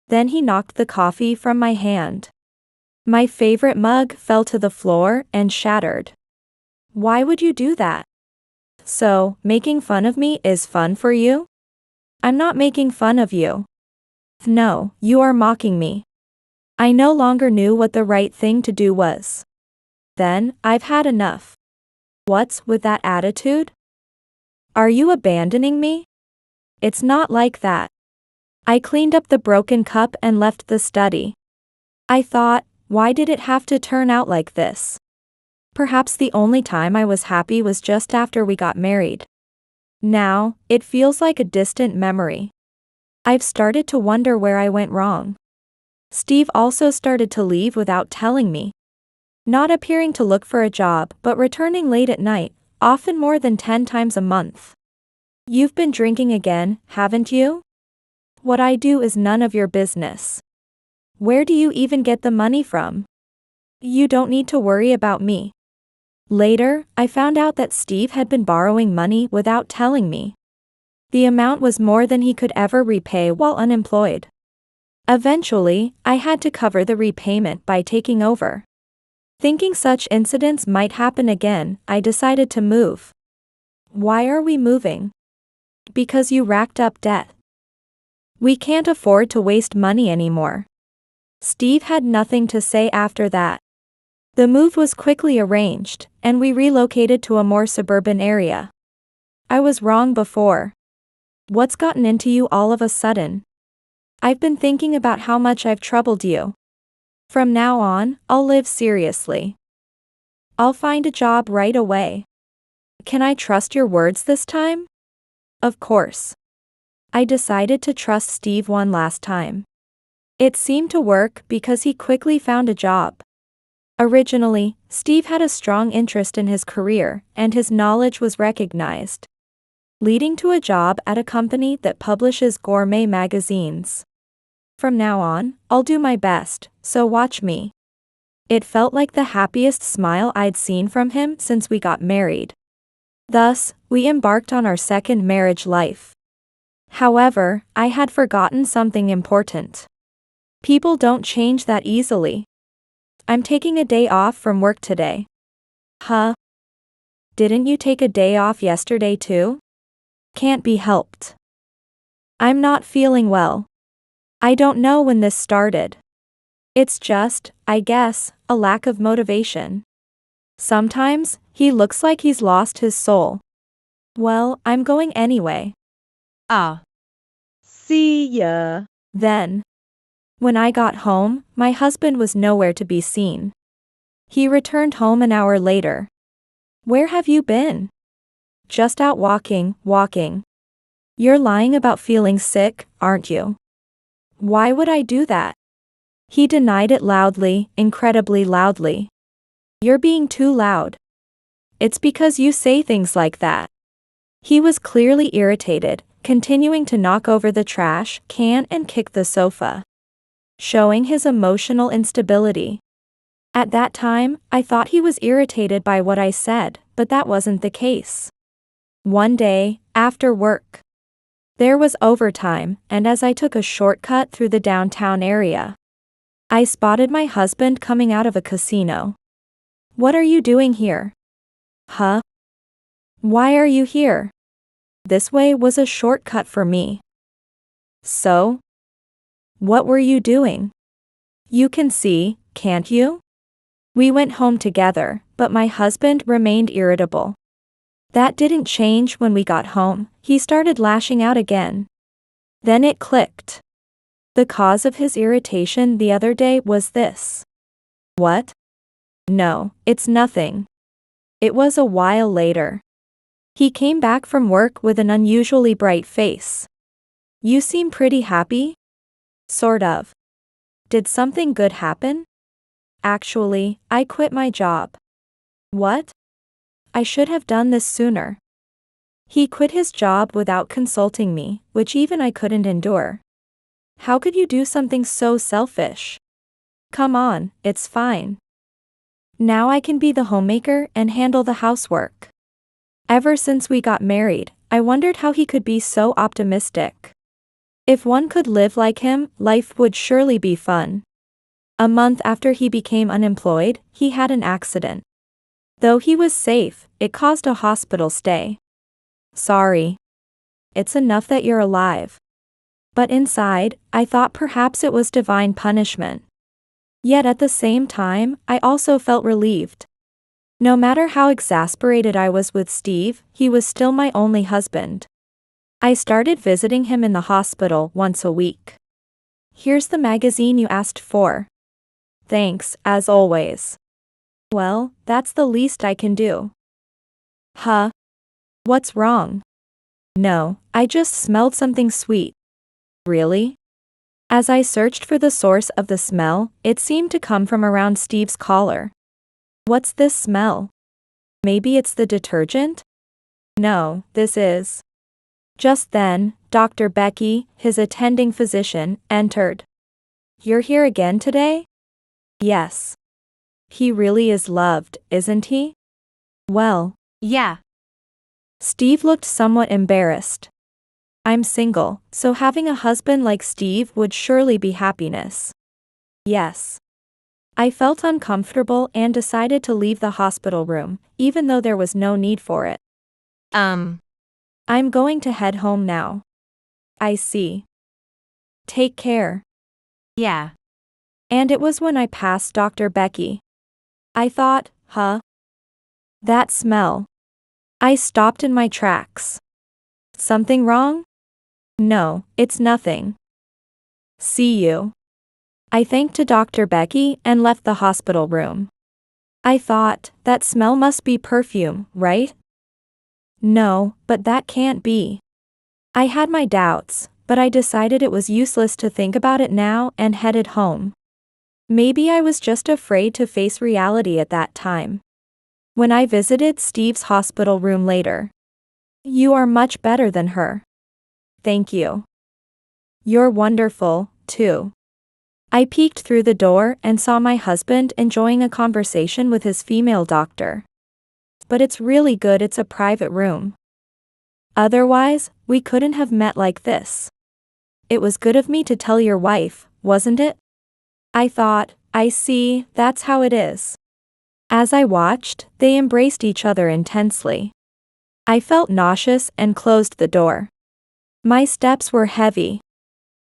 Then he knocked the coffee from my hand. My favorite mug fell to the floor and shattered. Why would you do that? So, making fun of me is fun for you? I'm not making fun of you. No, you are mocking me. I no longer knew what the right thing to do was. Then, I've had enough. What's with that attitude? Are you abandoning me? It's not like that. I cleaned up the broken cup and left the study. I thought, why did it have to turn out like this? Perhaps the only time I was happy was just after we got married. Now, it feels like a distant memory. I've started to wonder where I went wrong. Steve also started to leave without telling me. Not appearing to look for a job but returning late at night, often more than 10 times a month. You've been drinking again, haven't you? What I do is none of your business. Where do you even get the money from? You don't need to worry about me. Later, I found out that Steve had been borrowing money without telling me. The amount was more than he could ever repay while unemployed. Eventually, I had to cover the repayment by taking over. Thinking such incidents might happen again, I decided to move. Why are we moving? Because you racked up debt. We can't afford to waste money anymore. Steve had nothing to say after that. The move was quickly arranged, and we relocated to a more suburban area. I was wrong before. What's gotten into you all of a sudden? I've been thinking about how much I've troubled you. From now on, I'll live seriously. I'll find a job right away. Can I trust your words this time? Of course. I decided to trust Steve one last time. It seemed to work because he quickly found a job. Originally, Steve had a strong interest in his career, and his knowledge was recognized, leading to a job at a company that publishes gourmet magazines. From now on, I'll do my best, so watch me. It felt like the happiest smile I'd seen from him since we got married. Thus, we embarked on our second marriage life. However, I had forgotten something important. People don't change that easily. I'm taking a day off from work today. Huh? Didn't you take a day off yesterday too? Can't be helped. I'm not feeling well. I don't know when this started. It's just, I guess, a lack of motivation. Sometimes, he looks like he's lost his soul. Well, I'm going anyway. Ah. See ya. Then, when I got home, my husband was nowhere to be seen. He returned home an hour later. Where have you been? Just out walking. You're lying about feeling sick, aren't you? Why would I do that? He denied it loudly, incredibly loudly. You're being too loud. It's because you say things like that. He was clearly irritated, continuing to knock over the trash can and kick the sofa, showing his emotional instability. At that time, I thought he was irritated by what I said, but that wasn't the case. One day, after work, there was overtime, and as I took a shortcut through the downtown area, I spotted my husband coming out of a casino. What are you doing here? Huh? Why are you here? This way was a shortcut for me. So? What were you doing? You can see, can't you? We went home together, but my husband remained irritable. That didn't change when we got home. He started lashing out again. Then it clicked. The cause of his irritation the other day was this. What? No, it's nothing. It was a while later. He came back from work with an unusually bright face. You seem pretty happy? Sort of. Did something good happen? Actually, I quit my job. What? I should have done this sooner. He quit his job without consulting me, which even I couldn't endure. How could you do something so selfish? Come on, it's fine. Now I can be the homemaker and handle the housework. Ever since we got married, I wondered how he could be so optimistic. If one could live like him, life would surely be fun. A month after he became unemployed, he had an accident. Though he was safe, it caused a hospital stay. Sorry. It's enough that you're alive. But inside, I thought perhaps it was divine punishment. Yet at the same time, I also felt relieved. No matter how exasperated I was with Steve, he was still my only husband. I started visiting him in the hospital once a week. Here's the magazine you asked for. Thanks, as always. Well, that's the least I can do. Huh? What's wrong? No, I just smelled something sweet. Really? As I searched for the source of the smell, it seemed to come from around Steve's collar. What's this smell? Maybe it's the detergent? No, this is. Just then, Dr. Becky, his attending physician, entered. You're here again today? Yes. He really is loved, isn't he? Well, Yeah. Steve looked somewhat embarrassed. I'm single, so having a husband like Steve would surely be happiness. Yes. I felt uncomfortable and decided to leave the hospital room, even though there was no need for it. I'm going to head home now. I see. Take care. Yeah. And it was when I passed Dr. Becky. I thought, huh? That smell. I stopped in my tracks. Something wrong? No, it's nothing. See you. I thanked to Dr. Becky and left the hospital room. I thought, that smell must be perfume, right? No, but that can't be. I had my doubts, but I decided it was useless to think about it now and headed home. Maybe I was just afraid to face reality at that time. When I visited Steve's hospital room later. You are much better than her. Thank you. You're wonderful, too. I peeked through the door and saw my husband enjoying a conversation with his female doctor. But it's really good it's a private room. Otherwise, we couldn't have met like this. It was good of me to tell your wife, wasn't it? I thought, I see, that's how it is. As I watched, they embraced each other intensely. I felt nauseous and closed the door. My steps were heavy.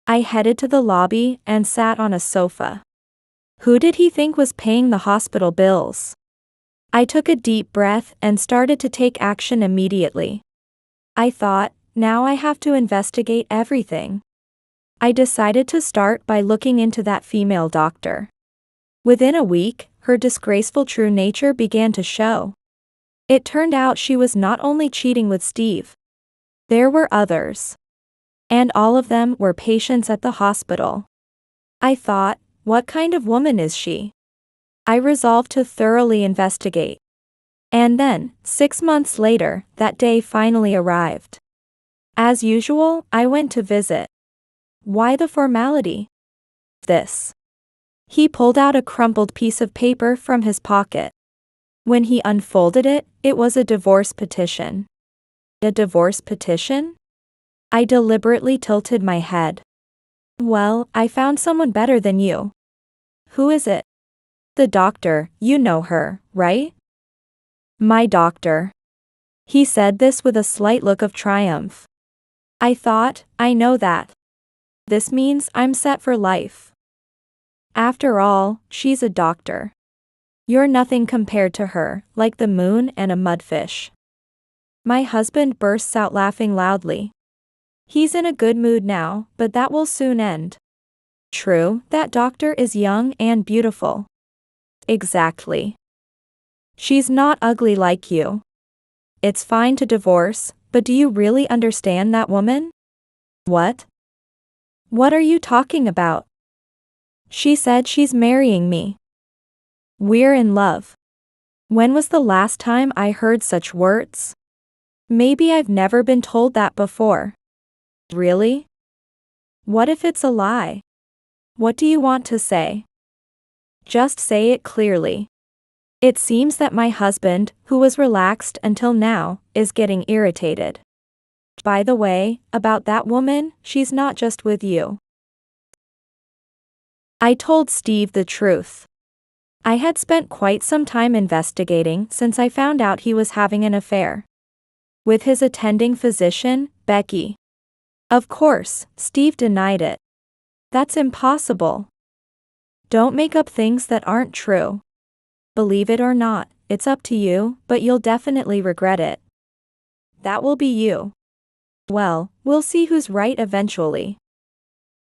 I headed to the lobby and sat on a sofa. Who did he think was paying the hospital bills? I took a deep breath and started to take action immediately. I thought, now I have to investigate everything. I decided to start by looking into that female doctor. Within a week, her disgraceful true nature began to show. It turned out she was not only cheating with Steve. There were others. And all of them were patients at the hospital. I thought, what kind of woman is she? I resolved to thoroughly investigate. And then, 6 months later, that day finally arrived. As usual, I went to visit. Why the formality? This. He pulled out a crumpled piece of paper from his pocket. When he unfolded it, it was a divorce petition. A divorce petition? I deliberately tilted my head. Well, I found someone better than you. Who is it? The doctor, you know her, right? My doctor. He said this with a slight look of triumph. I thought, I know that. This means I'm set for life. After all, she's a doctor. You're nothing compared to her, like the moon and a mudfish. My husband bursts out laughing loudly. He's in a good mood now, but that will soon end. True, that doctor is young and beautiful. Exactly. She's not ugly like you. It's fine to divorce, but do you really understand that woman? What? What are you talking about? She said she's marrying me. We're in love. When was the last time I heard such words? Maybe I've never been told that before. Really? What if it's a lie? What do you want to say? Just say it clearly. It seems that my husband, who was relaxed until now, is getting irritated. By the way, about that woman, she's not just with you. I told Steve the truth. I had spent quite some time investigating since I found out he was having an affair with his attending physician, Becky. Of course, Steve denied it. That's impossible. Don't make up things that aren't true. Believe it or not, it's up to you, but you'll definitely regret it. That will be you. Well, we'll see who's right eventually.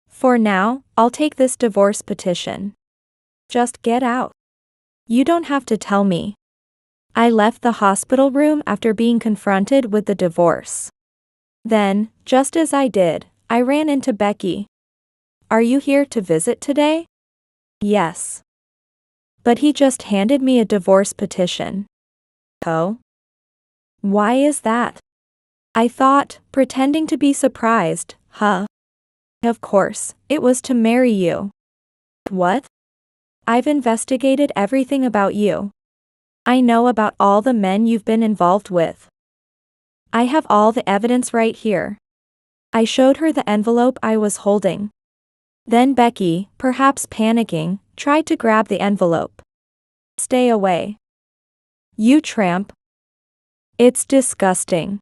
For now, I'll take this divorce petition. Just get out. You don't have to tell me. I left the hospital room after being confronted with the divorce. Then, just as I did, I ran into Becky. Are you here to visit today? Yes. But he just handed me a divorce petition. Oh? Why is that? I thought, pretending to be surprised, huh? Of course, it was to marry you. What? I've investigated everything about you. I know about all the men you've been involved with. I have all the evidence right here. I showed her the envelope I was holding. Then Becky, perhaps panicking, tried to grab the envelope. Stay away. You tramp. It's disgusting.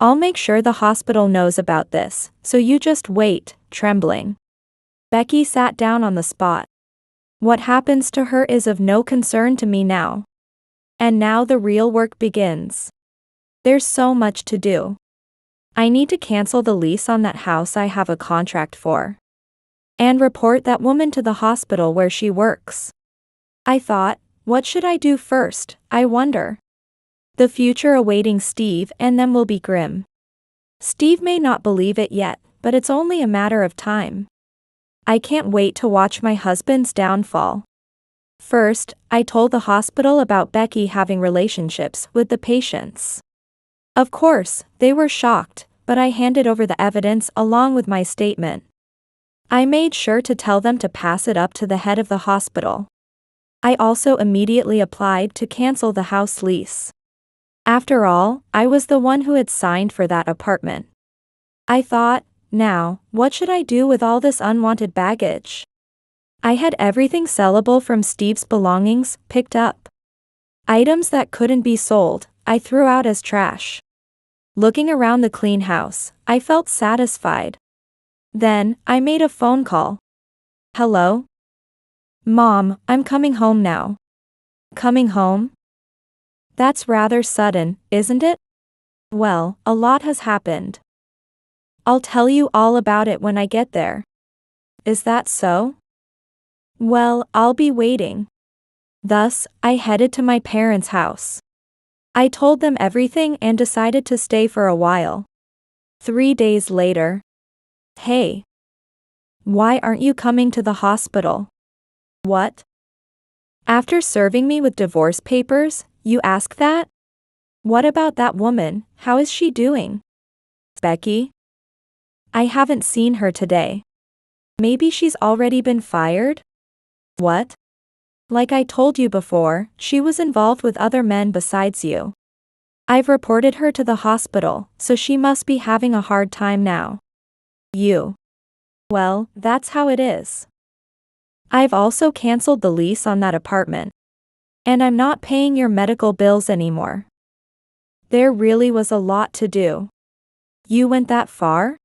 I'll make sure the hospital knows about this, so you just wait, trembling. Becky sat down on the spot. What happens to her is of no concern to me now. And now the real work begins. There's so much to do. I need to cancel the lease on that house I have a contract for. And report that woman to the hospital where she works. I thought, what should I do first, I wonder? The future awaiting Steve and them will be grim. Steve may not believe it yet, but it's only a matter of time. I can't wait to watch my husband's downfall. First, I told the hospital about Becky having relationships with the patients. Of course, they were shocked, but I handed over the evidence along with my statement. I made sure to tell them to pass it up to the head of the hospital. I also immediately applied to cancel the house lease. After all, I was the one who had signed for that apartment. I thought, now, what should I do with all this unwanted baggage? I had everything sellable from Steve's belongings picked up. Items that couldn't be sold, I threw out as trash. Looking around the clean house, I felt satisfied. Then, I made a phone call. Hello? Mom, I'm coming home now. Coming home? That's rather sudden, isn't it? Well, a lot has happened. I'll tell you all about it when I get there. Is that so? Well, I'll be waiting. Thus, I headed to my parents' house. I told them everything and decided to stay for a while. 3 days later. Hey. Why aren't you coming to the hospital? What? After serving me with divorce papers, you ask that? What about that woman, how is she doing? Becky? I haven't seen her today. Maybe she's already been fired? What? Like I told you before, she was involved with other men besides you. I've reported her to the hospital, so she must be having a hard time now. You. Well, that's how it is. I've also canceled the lease on that apartment. And I'm not paying your medical bills anymore. There really was a lot to do. You went that far?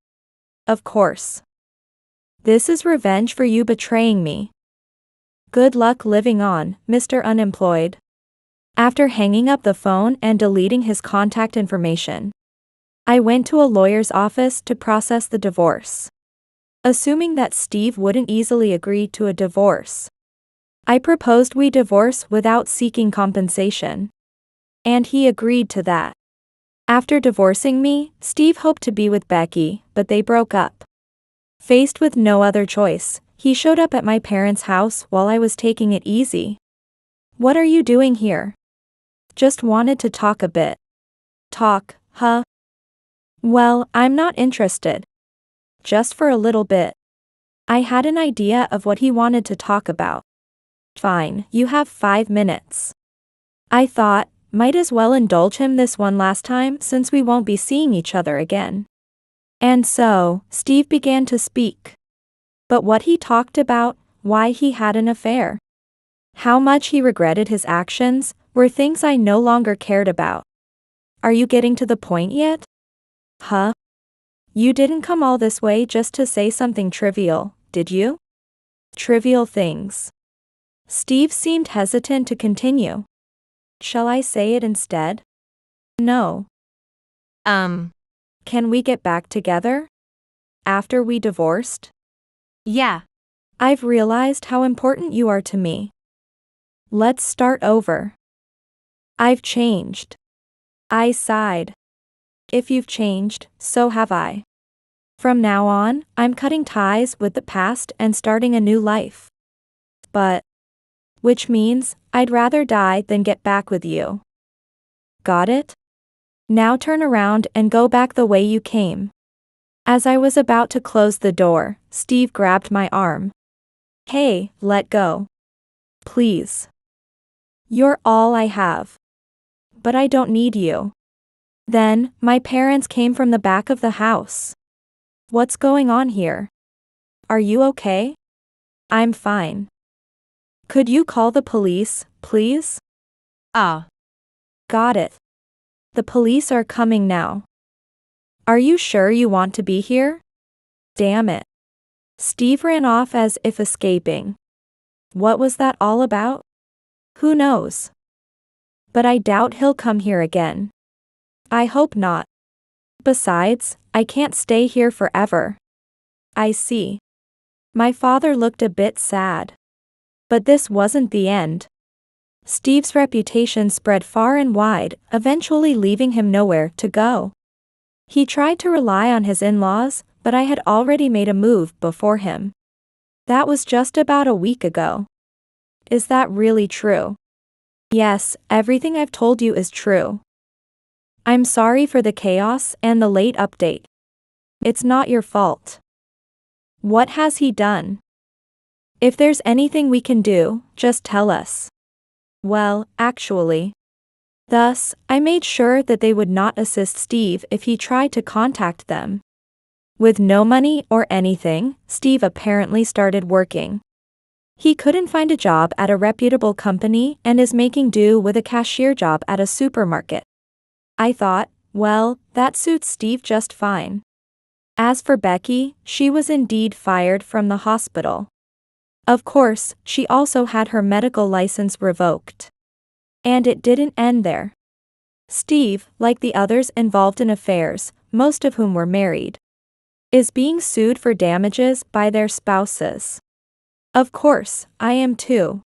Of course. This is revenge for you betraying me. Good luck living on, Mr. Unemployed. After hanging up the phone and deleting his contact information, I went to a lawyer's office to process the divorce. Assuming that Steve wouldn't easily agree to a divorce, I proposed we divorce without seeking compensation. And he agreed to that. After divorcing me, Steve hoped to be with Becky, but they broke up. Faced with no other choice, he showed up at my parents' house while I was taking it easy. What are you doing here? Just wanted to talk a bit. Talk, huh? Well, I'm not interested. Just for a little bit. I had an idea of what he wanted to talk about. Fine, you have 5 minutes. I thought, might as well indulge him this one last time since we won't be seeing each other again. And so, Steve began to speak. But what he talked about, why he had an affair, how much he regretted his actions, were things I no longer cared about. Are you getting to the point yet? Huh? You didn't come all this way just to say something trivial, did you? Trivial things. Steve seemed hesitant to continue. Shall I say it instead? No. Can we get back together? After we divorced? Yeah. I've realized how important you are to me. Let's start over. I've changed. I sighed. If you've changed, so have I. From now on, I'm cutting ties with the past and starting a new life. Which means, I'd rather die than get back with you. Got it? Now turn around and go back the way you came. As I was about to close the door, Steve grabbed my arm. Hey, let go. Please. You're all I have. But I don't need you. Then, my parents came from the back of the house. What's going on here? Are you okay? I'm fine. Could you call the police, please? Ah. Got it. The police are coming now. Are you sure you want to be here? Damn it. Steve ran off as if escaping. What was that all about? Who knows? But I doubt he'll come here again. I hope not. Besides, I can't stay here forever. I see. My father looked a bit sad. But this wasn't the end. Steve's reputation spread far and wide, eventually leaving him nowhere to go. He tried to rely on his in-laws, but I had already made a move before him. That was just about a week ago. Is that really true? Yes, everything I've told you is true. I'm sorry for the chaos and the late update. It's not your fault. What has he done? If there's anything we can do, just tell us. Well, actually. Thus, I made sure that they would not assist Steve if he tried to contact them. With no money or anything, Steve apparently started working. He couldn't find a job at a reputable company and is making do with a cashier job at a supermarket. I thought, well, that suits Steve just fine. As for Becky, she was indeed fired from the hospital. Of course, she also had her medical license revoked. And it didn't end there. Steve, like the others involved in affairs, most of whom were married, is being sued for damages by their spouses. Of course, I am too.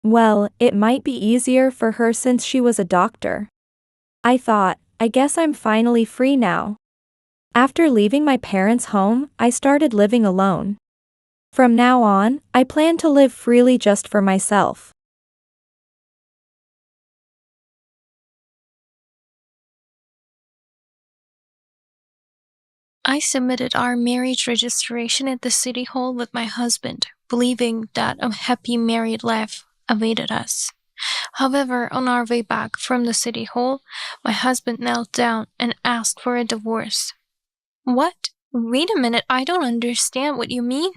Well, it might be easier for her since she was a doctor. I thought, I guess I'm finally free now. After leaving my parents' home, I started living alone. From now on, I plan to live freely just for myself. I submitted our marriage registration at the city hall with my husband, believing that a happy married life awaited us. However, on our way back from the city hall, my husband knelt down and asked for a divorce. What? Wait a minute, I don't understand what you mean.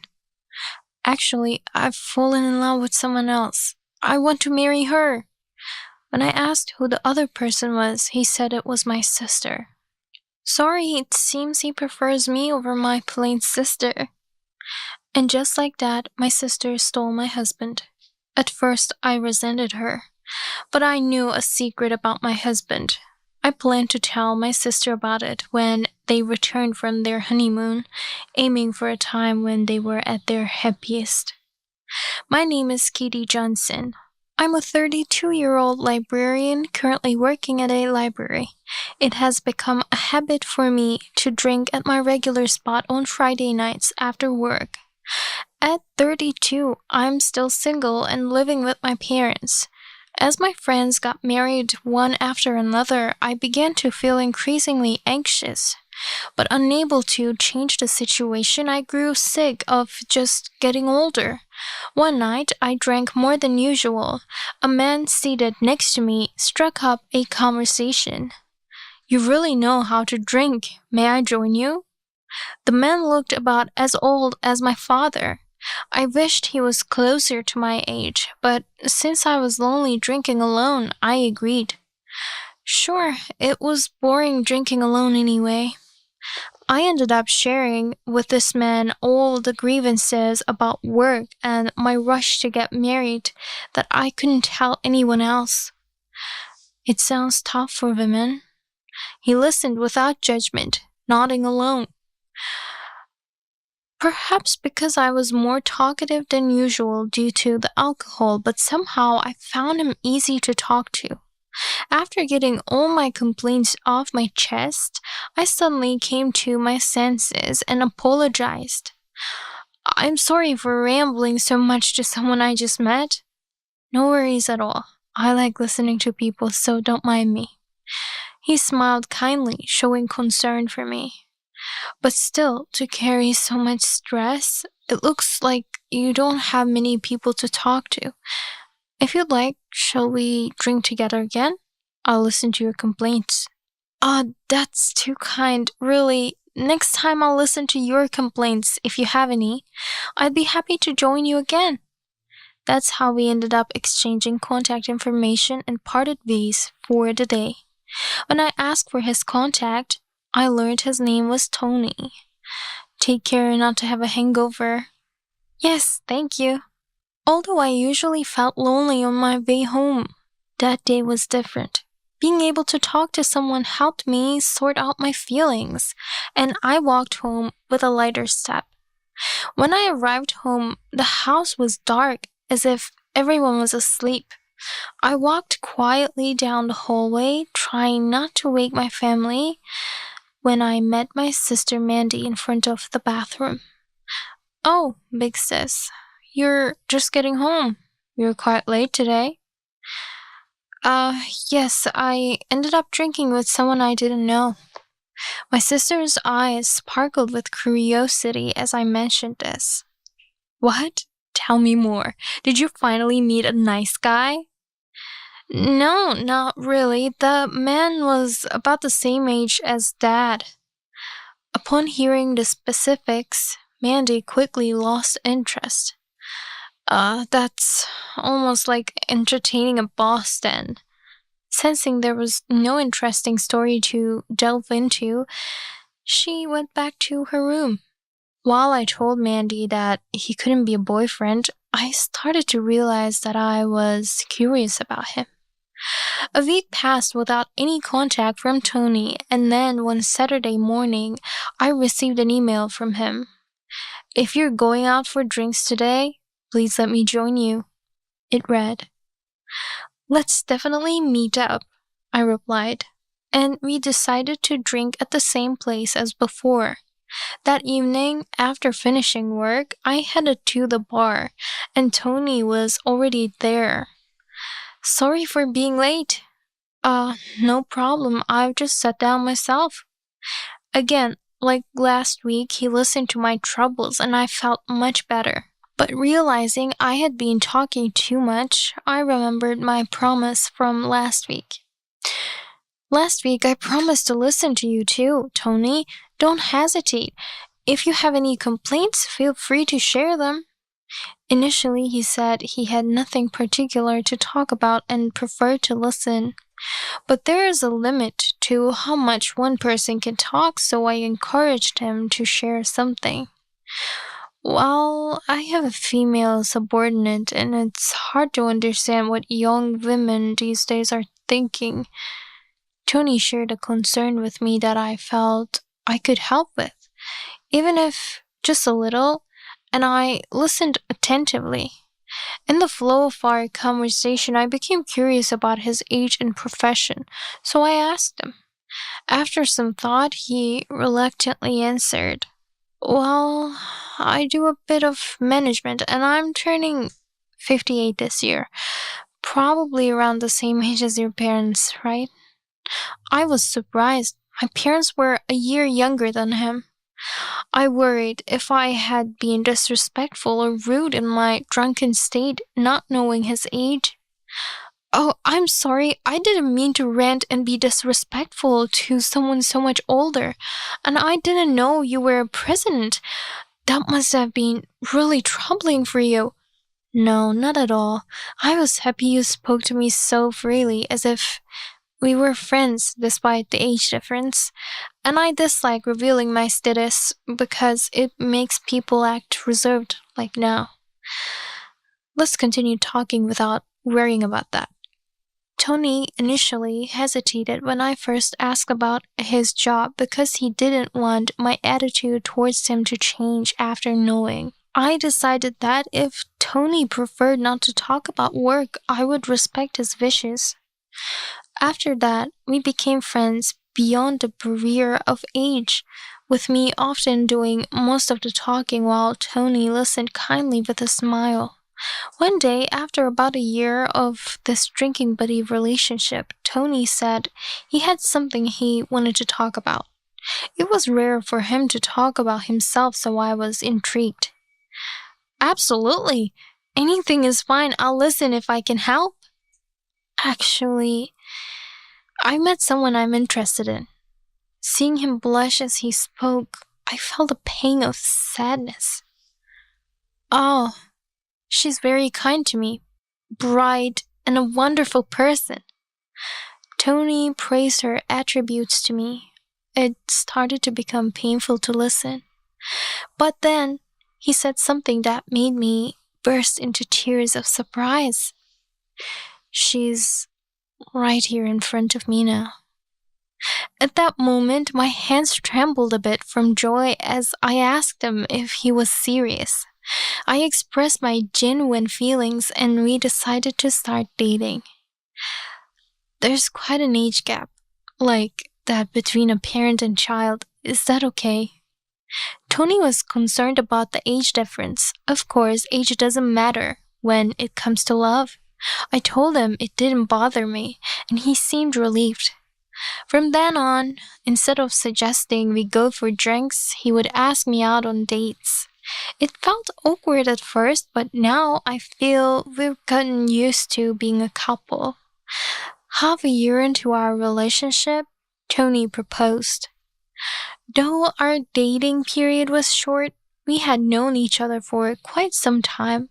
Actually, I've fallen in love with someone else. I want to marry her. When I asked who the other person was, he said it was my sister. Sorry, it seems he prefers me over my plain sister. And just like that, my sister stole my husband. At first, I resented her, but I knew a secret about my husband. I planned to tell my sister about it when they returned from their honeymoon, aiming for a time when they were at their happiest. My name is Katie Johnson. I'm a 32-year-old librarian currently working at a library. It has become a habit for me to drink at my regular spot on Friday nights after work. At 32, I'm still single and living with my parents. As my friends got married one after another, I began to feel increasingly anxious. But unable to change the situation, I grew sick of just getting older. One night, I drank more than usual. A man seated next to me struck up a conversation. You really know how to drink. May I join you? The man looked about as old as my father. I wished he was closer to my age, but since I was lonely drinking alone, I agreed. Sure, it was boring drinking alone anyway. I ended up sharing with this man all the grievances about work and my rush to get married that I couldn't tell anyone else. It sounds tough for women. He listened without judgment, nodding along. Perhaps because I was more talkative than usual due to the alcohol, but somehow I found him easy to talk to. After getting all my complaints off my chest, I suddenly came to my senses and apologized. I'm sorry for rambling so much to someone I just met. No worries at all. I like listening to people, so don't mind me. He smiled kindly, showing concern for me. But still, to carry so much stress, it looks like you don't have many people to talk to. If you'd like, shall we drink together again? I'll listen to your complaints. That's too kind. Really, next time I'll listen to your complaints if you have any. I'd be happy to join you again. That's how we ended up exchanging contact information and parted ways for the day. When I asked for his contact, I learned his name was Tony. Take care not to have a hangover. Yes, thank you. Although I usually felt lonely on my way home, that day was different. Being able to talk to someone helped me sort out my feelings, and I walked home with a lighter step. When I arrived home, the house was dark, as if everyone was asleep. I walked quietly down the hallway, trying not to wake my family, when I met my sister Mandy in front of the bathroom. Oh, big sis, you're just getting home. You're quite late today. Yes, I ended up drinking with someone I didn't know. My sister's eyes sparkled with curiosity as I mentioned this. What? Tell me more. Did you finally meet a nice guy? No, not really. The man was about the same age as Dad. Upon hearing the specifics, Mandy quickly lost interest. That's almost like entertaining a boss then. Sensing there was no interesting story to delve into, she went back to her room. While I told Mandy that he couldn't be a boyfriend, I started to realize that I was curious about him. A week passed without any contact from Tony, and then one Saturday morning, I received an email from him. If you're going out for drinks today, please let me join you. It read. Let's definitely meet up, I replied, and we decided to drink at the same place as before. That evening, after finishing work, I headed to the bar, and Tony was already there. Sorry for being late. No problem, I've just sat down myself. Again, like last week, he listened to my troubles and I felt much better. But realizing I had been talking too much, I remembered my promise from last week. Last week, I promised to listen to you too, Tony. Don't hesitate. If you have any complaints, feel free to share them. Initially, he said he had nothing particular to talk about and preferred to listen. But there is a limit to how much one person can talk, so I encouraged him to share something. Well, I have a female subordinate, and it's hard to understand what young women these days are thinking. Tony shared a concern with me that I felt I could help with, even if just a little, and I listened attentively. In the flow of our conversation, I became curious about his age and profession, so I asked him. After some thought, he reluctantly answered, Well, I do a bit of management, and I'm turning 58 this year. Probably around the same age as your parents, right? I was surprised. My parents were a year younger than him. I worried if I had been disrespectful or rude in my drunken state, not knowing his age. Oh, I'm sorry. I didn't mean to rant and be disrespectful to someone so much older. And I didn't know you were a president. That must have been really troubling for you. No, not at all. I was happy you spoke to me so freely, as if we were friends despite the age difference. And I dislike revealing my status because it makes people act reserved like now. Let's continue talking without worrying about that. Tony initially hesitated when I first asked about his job because he didn't want my attitude towards him to change after knowing. I decided that if Tony preferred not to talk about work, I would respect his wishes. After that, we became friends beyond the barrier of age, with me often doing most of the talking while Tony listened kindly with a smile. One day, after about a year of this drinking buddy relationship, Tony said he had something he wanted to talk about. It was rare for him to talk about himself, so I was intrigued. Absolutely. Anything is fine. I'll listen if I can help. Actually, I met someone I'm interested in. Seeing him blush as he spoke, I felt a pang of sadness. Oh, she's very kind to me, bright, and a wonderful person. Tony praised her attributes to me. It started to become painful to listen. But then he said something that made me burst into tears of surprise. She's right here in front of me now. At that moment, my hands trembled a bit from joy as I asked him if he was serious. I expressed my genuine feelings and we decided to start dating. There's quite an age gap, like that between a parent and child. Is that okay? Tony was concerned about the age difference. Of course, age doesn't matter when it comes to love. I told him it didn't bother me, and he seemed relieved. From then on, instead of suggesting we go for drinks, he would ask me out on dates. It felt awkward at first, but now I feel we've gotten used to being a couple. Half a year into our relationship, Tony proposed. Though our dating period was short, we had known each other for quite some time.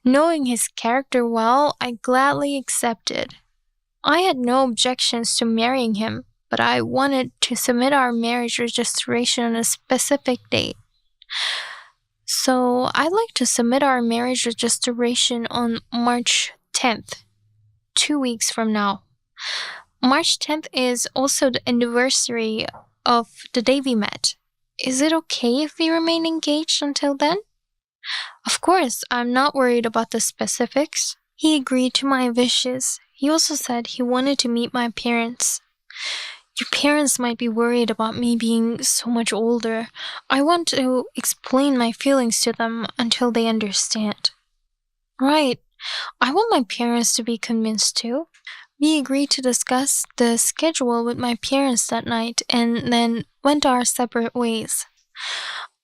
Knowing his character well, I gladly accepted. I had no objections to marrying him, but I wanted to submit our marriage registration on a specific date. So I'd like to submit our marriage registration on March 10th, 2 weeks from now. March 10th is also the anniversary of the day we met. Is it okay if we remain engaged until then? Of course, I'm not worried about the specifics. He agreed to my wishes. He also said he wanted to meet my parents. Your parents might be worried about me being so much older. I want to explain my feelings to them until they understand. Right. I want my parents to be convinced too. We agreed to discuss the schedule with my parents that night and then went our separate ways.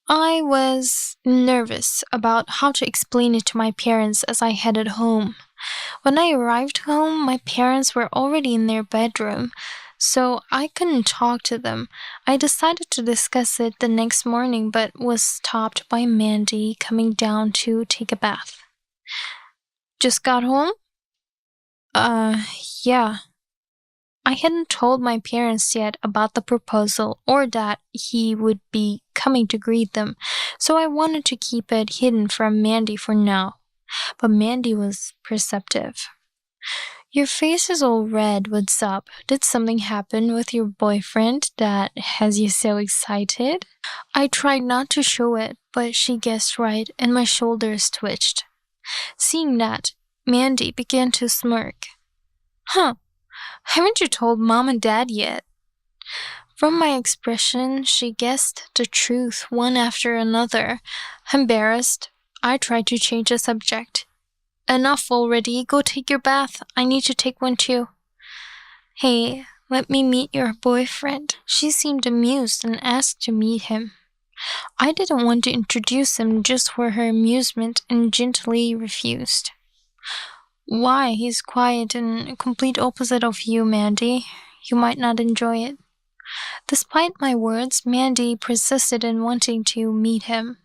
I was nervous about how to explain it to my parents as I headed home. When I arrived home, my parents were already in their bedroom, so I couldn't talk to them. I decided to discuss it the next morning but was stopped by Mandy coming down to take a bath. Just got home? Yeah. I hadn't told my parents yet about the proposal or that he would be coming to greet them, so I wanted to keep it hidden from Mandy for now. But Mandy was perceptive. Your face is all red, what's up? Did something happen with your boyfriend that has you so excited? I tried not to show it, but she guessed right and my shoulders twitched. Seeing that, Mandy began to smirk. Huh, haven't you told Mom and Dad yet? From my expression, she guessed the truth one after another. Embarrassed, I tried to change the subject. Enough already, go take your bath. I need to take one too. Hey, let me meet your boyfriend. She seemed amused and asked to meet him. I didn't want to introduce him just for her amusement and gently refused. Why? He's quiet and a complete opposite of you, Mandy. You might not enjoy it. Despite my words, Mandy persisted in wanting to meet him.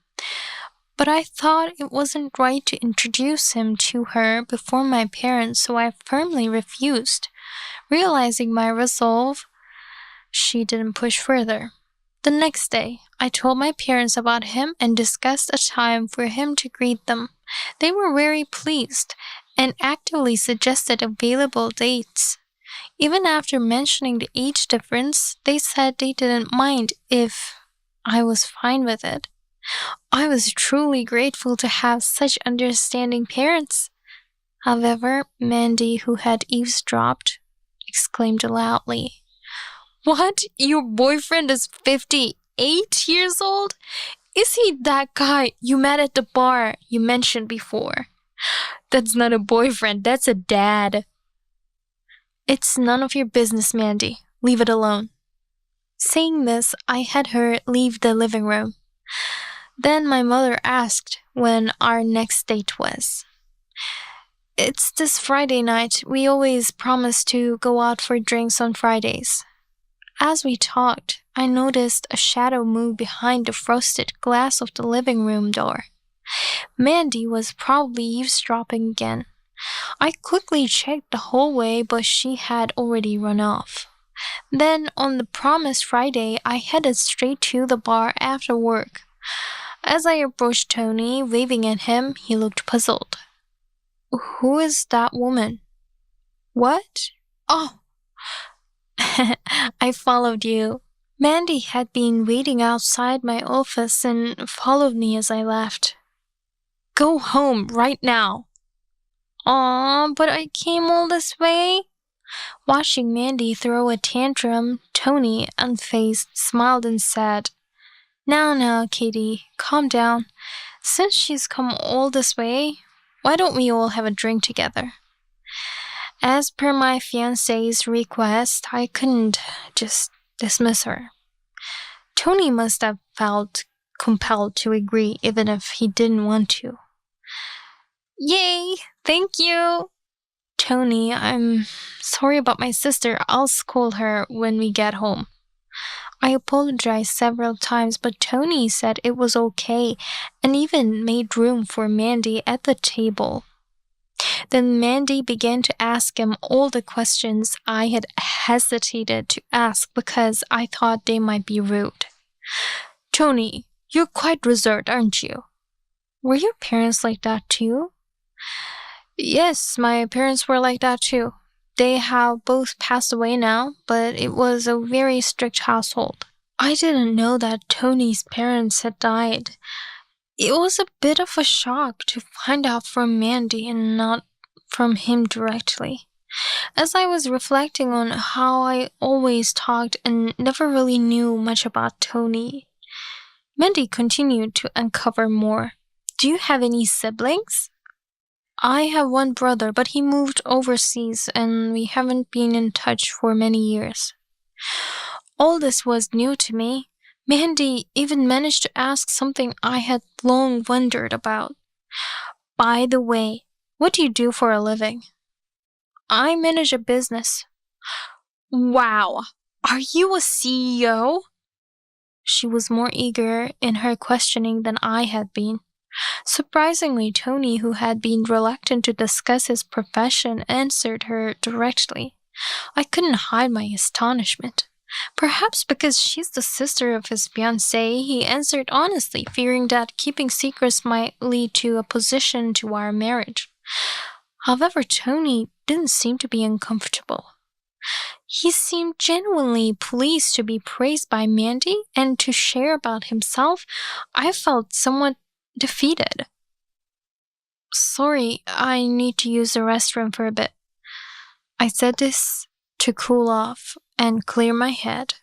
But I thought it wasn't right to introduce him to her before my parents, so I firmly refused. Realizing my resolve, she didn't push further. The next day, I told my parents about him and discussed a time for him to greet them. They were very pleased and actively suggested available dates. Even after mentioning the age difference, they said they didn't mind if I was fine with it. I was truly grateful to have such understanding parents. However, Mandy, who had eavesdropped, exclaimed loudly, What? Your boyfriend is 58 years old? Is he that guy you met at the bar you mentioned before? That's not a boyfriend, that's a dad. It's none of your business, Mandy. Leave it alone. Saying this, I had her leave the living room. Then my mother asked when our next date was. It's this Friday night. We always promise to go out for drinks on Fridays. As we talked, I noticed a shadow move behind the frosted glass of the living room door. Mandy was probably eavesdropping again. I quickly checked the hallway, but she had already run off. Then, on the promised Friday, I headed straight to the bar after work. As I approached Tony, waving at him, he looked puzzled. Who is that woman? What? Oh, I followed you. Mandy had been waiting outside my office and followed me as I left. Go home right now. Aw, but I came all this way. Watching Mandy throw a tantrum, Tony, unfazed, smiled and said, Now, Katie, calm down. Since she's come all this way, why don't we all have a drink together? As per my fiancé's request, I couldn't just dismiss her. Tony must have felt compelled to agree even if he didn't want to. Yay! Thank you! Tony, I'm sorry about my sister. I'll scold her when we get home. I apologized several times, but Tony said it was okay and even made room for Mandy at the table. Then Mandy began to ask him all the questions I had hesitated to ask because I thought they might be rude. Tony, you're quite reserved, aren't you? Were your parents like that too? Yes, my parents were like that too. They have both passed away now, but it was a very strict household. I didn't know that Tony's parents had died. It was a bit of a shock to find out from Mandy and not from him directly. As I was reflecting on how I always talked and never really knew much about Tony, Mandy continued to uncover more. Do you have any siblings? I have one brother, but he moved overseas and we haven't been in touch for many years. All this was new to me. Mandy even managed to ask something I had long wondered about. By the way, what do you do for a living? I manage a business. Wow, are you a CEO? She was more eager in her questioning than I had been. Surprisingly, Tony, who had been reluctant to discuss his profession, answered her directly. I couldn't hide my astonishment. Perhaps because she's the sister of his fiancée, he answered honestly, fearing that keeping secrets might lead to opposition to our marriage. However, Tony didn't seem to be uncomfortable. He seemed genuinely pleased to be praised by Mandy and to share about himself. I felt somewhat defeated. Sorry, I need to use the restroom for a bit. I said this to cool off and clear my head.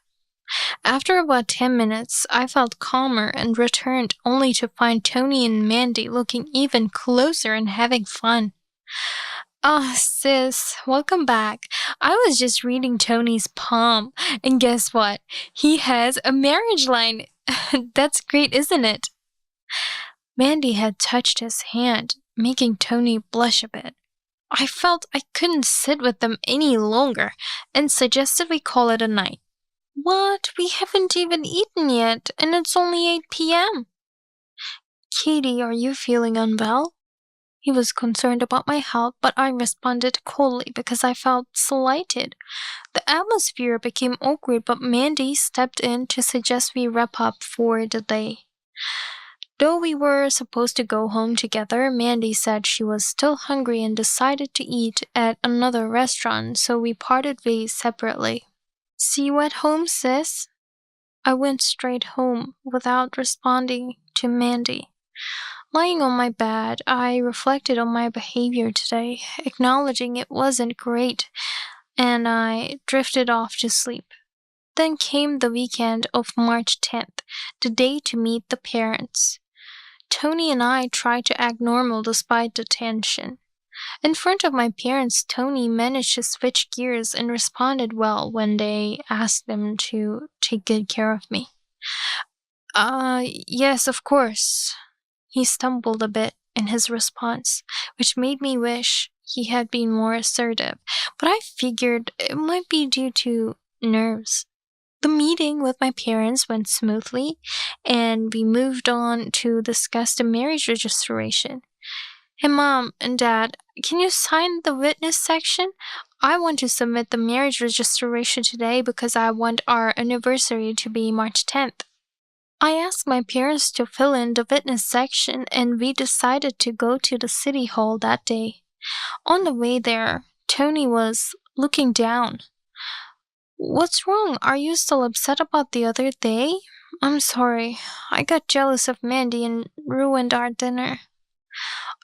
After about 10 minutes, I felt calmer and returned only to find Tony and Mandy looking even closer and having fun. Sis, welcome back. I was just reading Tony's palm, and guess what? He has a marriage line. That's great, isn't it? Mandy had touched his hand, making Tony blush a bit. I felt I couldn't sit with them any longer, and suggested we call it a night. What? We haven't even eaten yet, and it's only 8 p.m. Katie, are you feeling unwell? He was concerned about my health, but I responded coldly because I felt slighted. The atmosphere became awkward, but Mandy stepped in to suggest we wrap up for the day. Though we were supposed to go home together, Mandy said she was still hungry and decided to eat at another restaurant, so we parted ways separately. See you at home, sis? I went straight home without responding to Mandy. Lying on my bed, I reflected on my behavior today, acknowledging it wasn't great, and I drifted off to sleep. Then came the weekend of March 10th, the day to meet the parents. Tony and I tried to act normal despite the tension. In front of my parents, Tony managed to switch gears and responded well when they asked him to take good care of me. Yes, of course. He stumbled a bit in his response, which made me wish he had been more assertive, but I figured it might be due to nerves. The meeting with my parents went smoothly, and we moved on to discuss the marriage registration. Hey, Mom and Dad, can you sign the witness section? I want to submit the marriage registration today because I want our anniversary to be March 10th. I asked my parents to fill in the witness section, and we decided to go to the city hall that day. On the way there, Tony was looking down. "What's wrong? Are you still upset about the other day?" "I'm sorry. I got jealous of Mandy and ruined our dinner."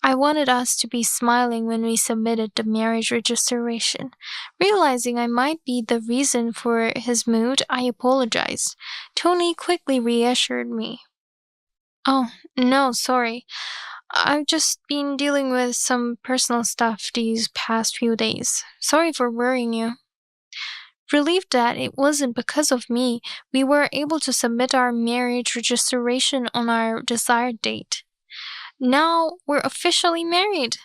I wanted us to be smiling when we submitted the marriage registration. Realizing I might be the reason for his mood, I apologized. Tony quickly reassured me. "Oh, no, sorry. I've just been dealing with some personal stuff these past few days. Sorry for worrying you." Relieved that it wasn't because of me, we were able to submit our marriage registration on our desired date. Now we're officially married.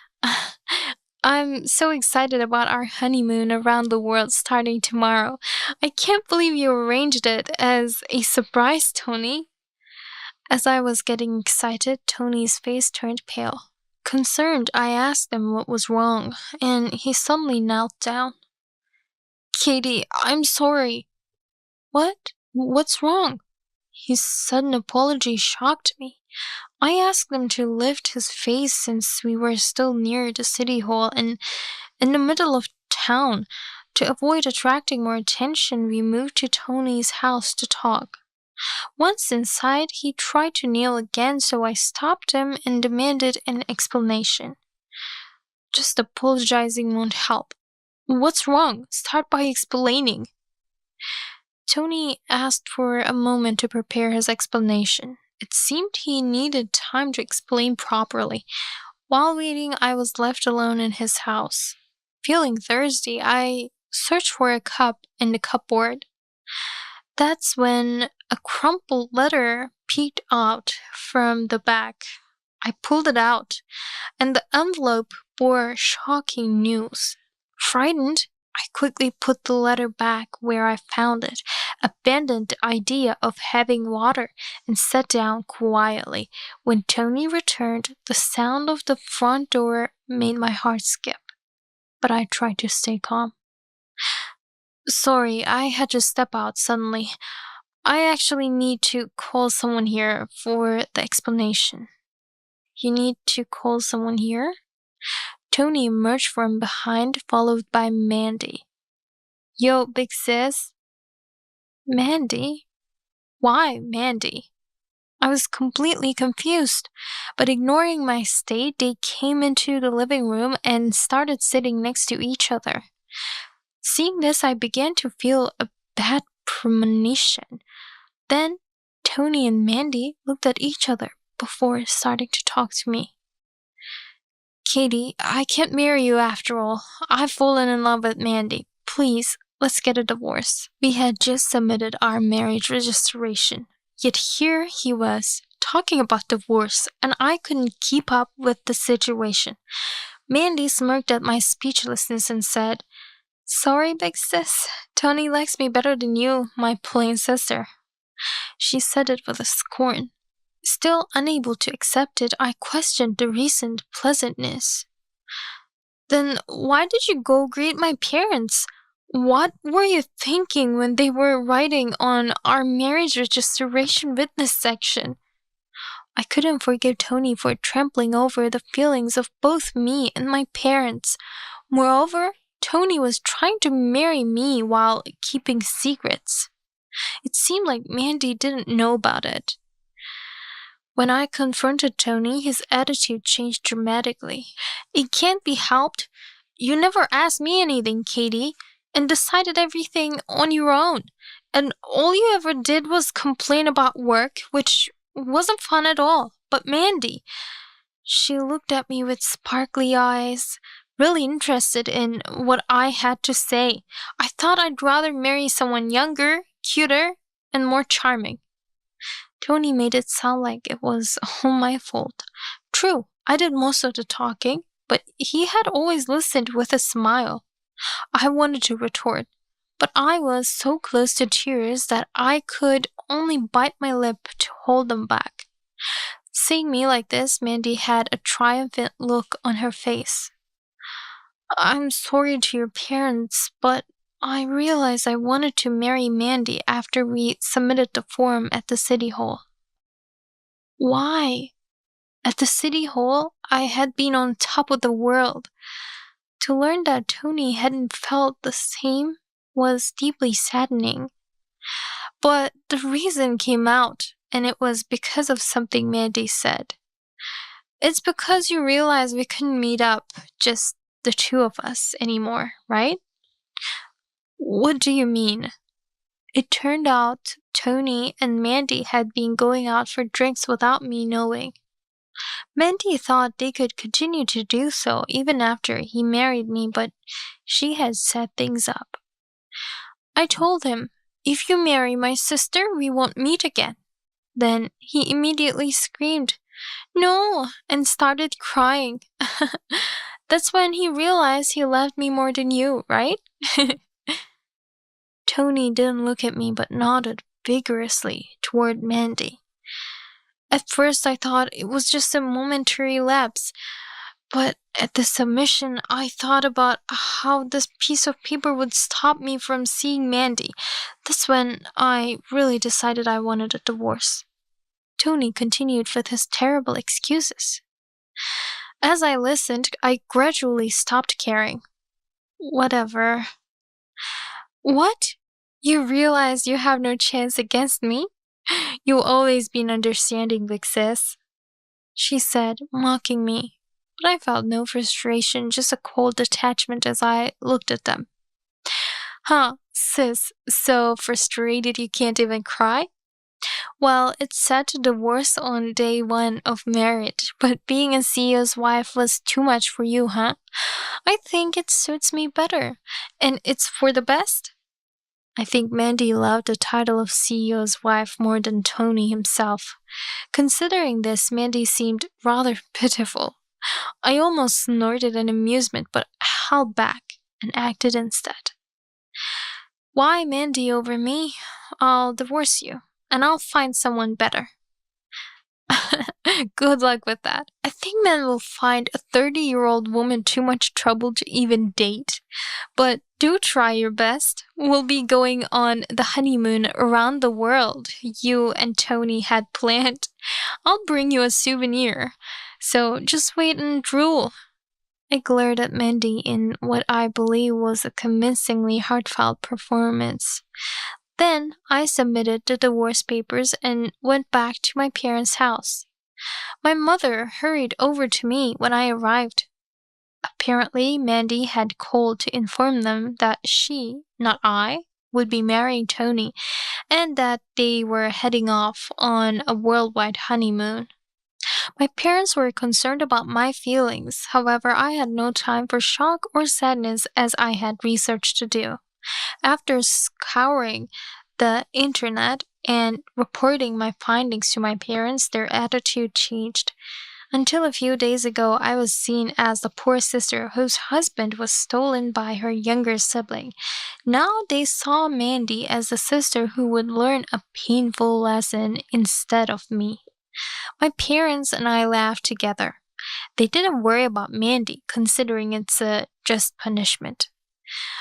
I'm so excited about our honeymoon around the world starting tomorrow. I can't believe you arranged it as a surprise, Tony. As I was getting excited, Tony's face turned pale. Concerned, I asked him what was wrong, and he suddenly knelt down. "Katie, I'm sorry." "What? What's wrong?" His sudden apology shocked me. I asked him to lift his face since we were still near the city hall and in the middle of town. To avoid attracting more attention, we moved to Tony's house to talk. Once inside, he tried to kneel again, so I stopped him and demanded an explanation. "Just apologizing won't help. What's wrong? Start by explaining." Tony asked for a moment to prepare his explanation. It seemed he needed time to explain properly. While waiting, I was left alone in his house. Feeling thirsty, I searched for a cup in the cupboard. That's when a crumpled letter peeked out from the back. I pulled it out, and the envelope bore shocking news. Frightened, I quickly put the letter back where I found it, abandoned the idea of having water, and sat down quietly. When Tony returned, the sound of the front door made my heart skip. But I tried to stay calm. "Sorry, I had to step out suddenly. I actually need to call someone here for the explanation." "You need to call someone here?" Tony emerged from behind, followed by Mandy. "Yo, big sis." "Mandy? Why Mandy?" I was completely confused, but ignoring my state, they came into the living room and started sitting next to each other. Seeing this, I began to feel a bad premonition. Then, Tony and Mandy looked at each other before starting to talk to me. "Katie, I can't marry you after all. I've fallen in love with Mandy. Please, let's get a divorce." We had just submitted our marriage registration, yet here he was, talking about divorce, and I couldn't keep up with the situation. Mandy smirked at my speechlessness and said, "Sorry, big sis. Tony likes me better than you, my plain sister." She said it with a scorn. Still unable to accept it, I questioned the recent pleasantness. "Then why did you go greet my parents? What were you thinking when they were writing on our marriage registration witness section?" I couldn't forgive Tony for trampling over the feelings of both me and my parents. Moreover, Tony was trying to marry me while keeping secrets. It seemed like Mandy didn't know about it. When I confronted Tony, his attitude changed dramatically. "It can't be helped. You never asked me anything, Katie, and decided everything on your own. And all you ever did was complain about work, which wasn't fun at all. But Mandy..." She looked at me with sparkly eyes, really interested in what I had to say. "I thought I'd rather marry someone younger, cuter, and more charming." Tony made it sound like it was all my fault. True, I did most of the talking, but he had always listened with a smile. I wanted to retort, but I was so close to tears that I could only bite my lip to hold them back. Seeing me like this, Mandy had a triumphant look on her face. "I'm sorry to your parents, but I realized I wanted to marry Mandy after we submitted the form at the city hall." Why? At the city hall, I had been on top of the world. To learn that Tony hadn't felt the same was deeply saddening. But the reason came out, and it was because of something Mandy said. It's because you realized we couldn't meet up, just the two of us anymore, right? What do you mean? It turned out Tony and Mandy had been going out for drinks without me knowing. Mandy thought they could continue to do so even after he married me, but she had set things up. I told him, if you marry my sister, we won't meet again. Then he immediately screamed, no, and started crying. That's when he realized he loved me more than you, right? Tony didn't look at me but nodded vigorously toward Mandy. At first I thought it was just a momentary lapse, but at the submission I thought about how this piece of paper would stop me from seeing Mandy. That's when I really decided I wanted a divorce. Tony continued with his terrible excuses. As I listened, I gradually stopped caring. Whatever. What? You realize you have no chance against me? You've always been understanding, big sis, she said, mocking me. But I felt no frustration, just a cold detachment as I looked at them. Huh, sis, so frustrated you can't even cry? Well, it said to divorce on day 1 of marriage, but being a CEO's wife was too much for you, huh? I think it suits me better, and it's for the best. I think Mandy loved the title of CEO's wife more than Tony himself. Considering this, Mandy seemed rather pitiful. I almost snorted in amusement, but held back and acted instead. Why Mandy over me? I'll divorce you, and I'll find someone better. Good luck with that. I think men will find a 30-year-old woman too much trouble to even date. But do try your best. We'll be going on the honeymoon around the world you and Tony had planned. I'll bring you a souvenir. So just wait and drool. I glared at Mandy in what I believe was a convincingly heartfelt performance. Then I submitted the divorce papers and went back to my parents' house. My mother hurried over to me when I arrived. Apparently, Mandy had called to inform them that she, not I, would be marrying Tony and that they were heading off on a worldwide honeymoon. My parents were concerned about my feelings. However, I had no time for shock or sadness as I had research to do. After scouring the internet and reporting my findings to my parents, their attitude changed. Until a few days ago, I was seen as the poor sister whose husband was stolen by her younger sibling. Now they saw Mandy as the sister who would learn a painful lesson instead of me. My parents and I laughed together. They didn't worry about Mandy, considering it's a just punishment.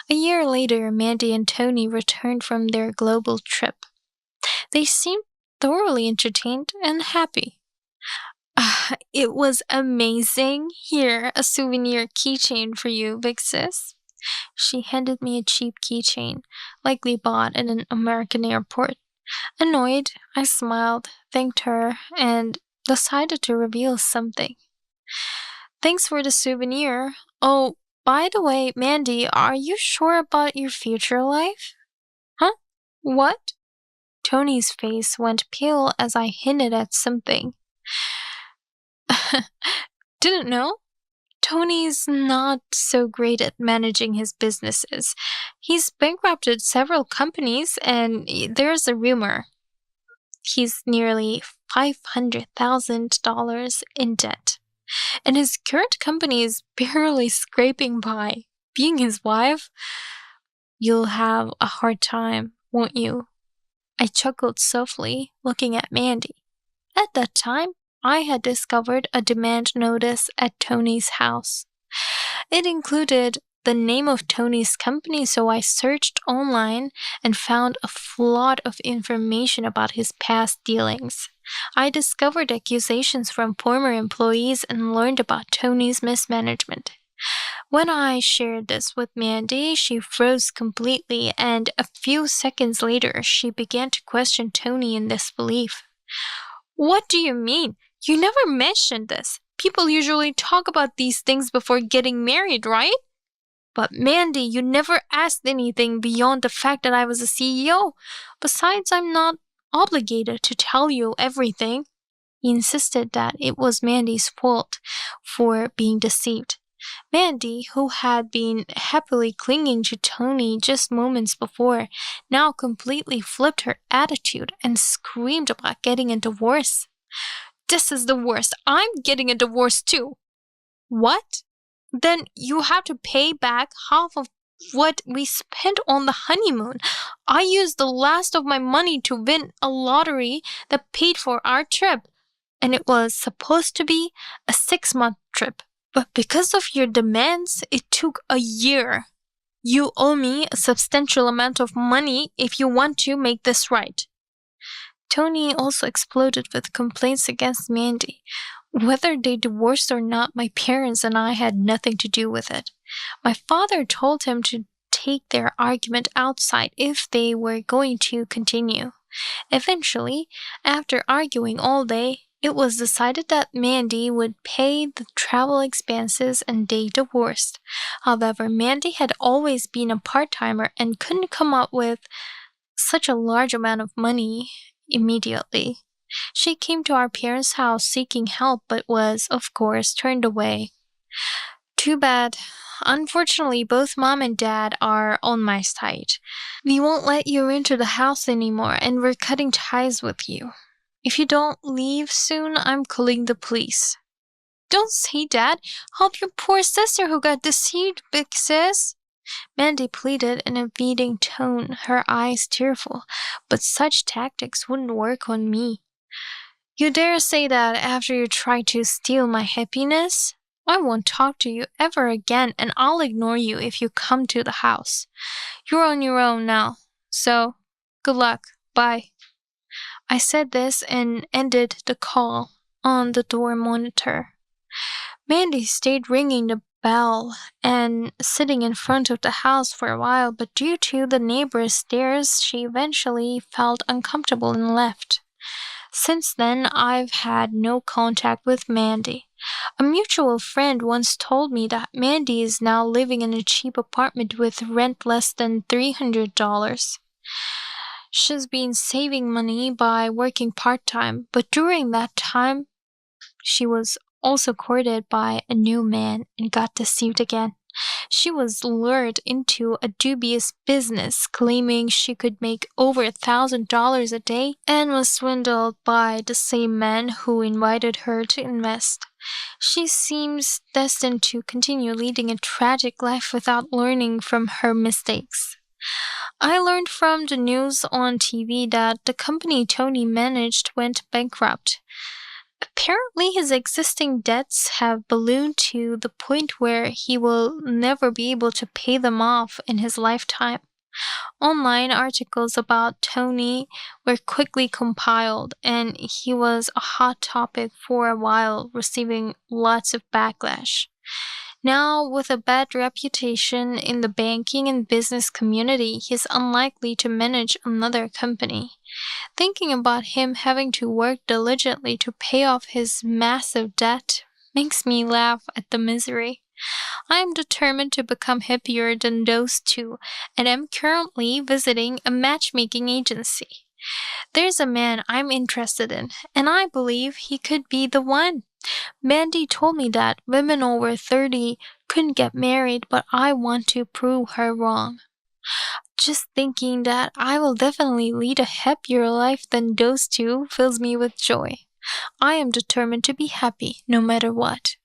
A year later, Mandy and Tony returned from their global trip. They seemed thoroughly entertained and happy. It was amazing. Here, a souvenir keychain for you, big sis. She handed me a cheap keychain, likely bought at an American airport. Annoyed, I smiled, thanked her, and decided to reveal something. Thanks for the souvenir. Oh, by the way, Mandy, are you sure about your future life? Huh? What? Tony's face went pale as I hinted at something. Didn't know? Tony's not so great at managing his businesses. He's bankrupted several companies, and there's a rumor he's nearly $500,000 in debt. And his current company is barely scraping by. Being his wife, you'll have a hard time, won't you? I chuckled softly, looking at Mandy. At that time, I had discovered a demand notice at Tony's house. It included the name of Tony's company, so I searched online and found a flood of information about his past dealings. I discovered accusations from former employees and learned about Tony's mismanagement. When I shared this with Mandy, she froze completely, and a few seconds later, she began to question Tony in disbelief. What do you mean? You never mentioned this. People usually talk about these things before getting married, right? But Mandy, you never asked anything beyond the fact that I was a CEO. Besides, I'm not obligated to tell you everything. He insisted that it was Mandy's fault for being deceived. Mandy, who had been happily clinging to Tony just moments before, now completely flipped her attitude and screamed about getting a divorce. This is the worst. I'm getting a divorce too. What? Then you have to pay back half of what we spent on the honeymoon. I used the last of my money to win a lottery that paid for our trip, and it was supposed to be a 6-month trip. But because of your demands, it took a year. You owe me a substantial amount of money if you want to make this right. Tony also exploded with complaints against Mandy. Whether they divorced or not, my parents and I had nothing to do with it. My father told him to take their argument outside if they were going to continue. Eventually, after arguing all day, it was decided that Mandy would pay the travel expenses and they divorced. However, Mandy had always been a part-timer and couldn't come up with such a large amount of money immediately. She came to our parents' house seeking help but was, of course, turned away. Too bad. Unfortunately, both Mom and Dad are on my side. We won't let you into the house anymore and we're cutting ties with you. If you don't leave soon, I'm calling the police. Don't say that. Help your poor sister who got deceived, big sis. Mandy pleaded in a pleading tone, her eyes tearful. But such tactics wouldn't work on me. You dare say that after you tried to steal my happiness? I won't talk to you ever again, and I'll ignore you if you come to the house. You're on your own now, so good luck. Bye. I said this and ended the call on the door monitor. Mandy stayed ringing the bell and sitting in front of the house for a while, but due to the neighbor's stares, she eventually felt uncomfortable and left. Since then, I've had no contact with Mandy. A mutual friend once told me that Mandy is now living in a cheap apartment with rent less than $300. She's been saving money by working part-time, but during that time, she was also courted by a new man and got deceived again. She was lured into a dubious business, claiming she could make over $1,000 a day, and was swindled by the same man who invited her to invest. She seems destined to continue leading a tragic life without learning from her mistakes. I learned from the news on TV that the company Tony managed went bankrupt. Apparently, his existing debts have ballooned to the point where he will never be able to pay them off in his lifetime. Online articles about Tony were quickly compiled, and he was a hot topic for a while, receiving lots of backlash. Now, with a bad reputation in the banking and business community, he's unlikely to manage another company. Thinking about him having to work diligently to pay off his massive debt makes me laugh at the misery. I am determined to become happier than those two, and am currently visiting a matchmaking agency. There's a man I'm interested in, and I believe he could be the one. Mandy told me that women over 30 couldn't get married, but I want to prove her wrong. Just thinking that I will definitely lead a happier life than those two fills me with joy. I am determined to be happy no matter what.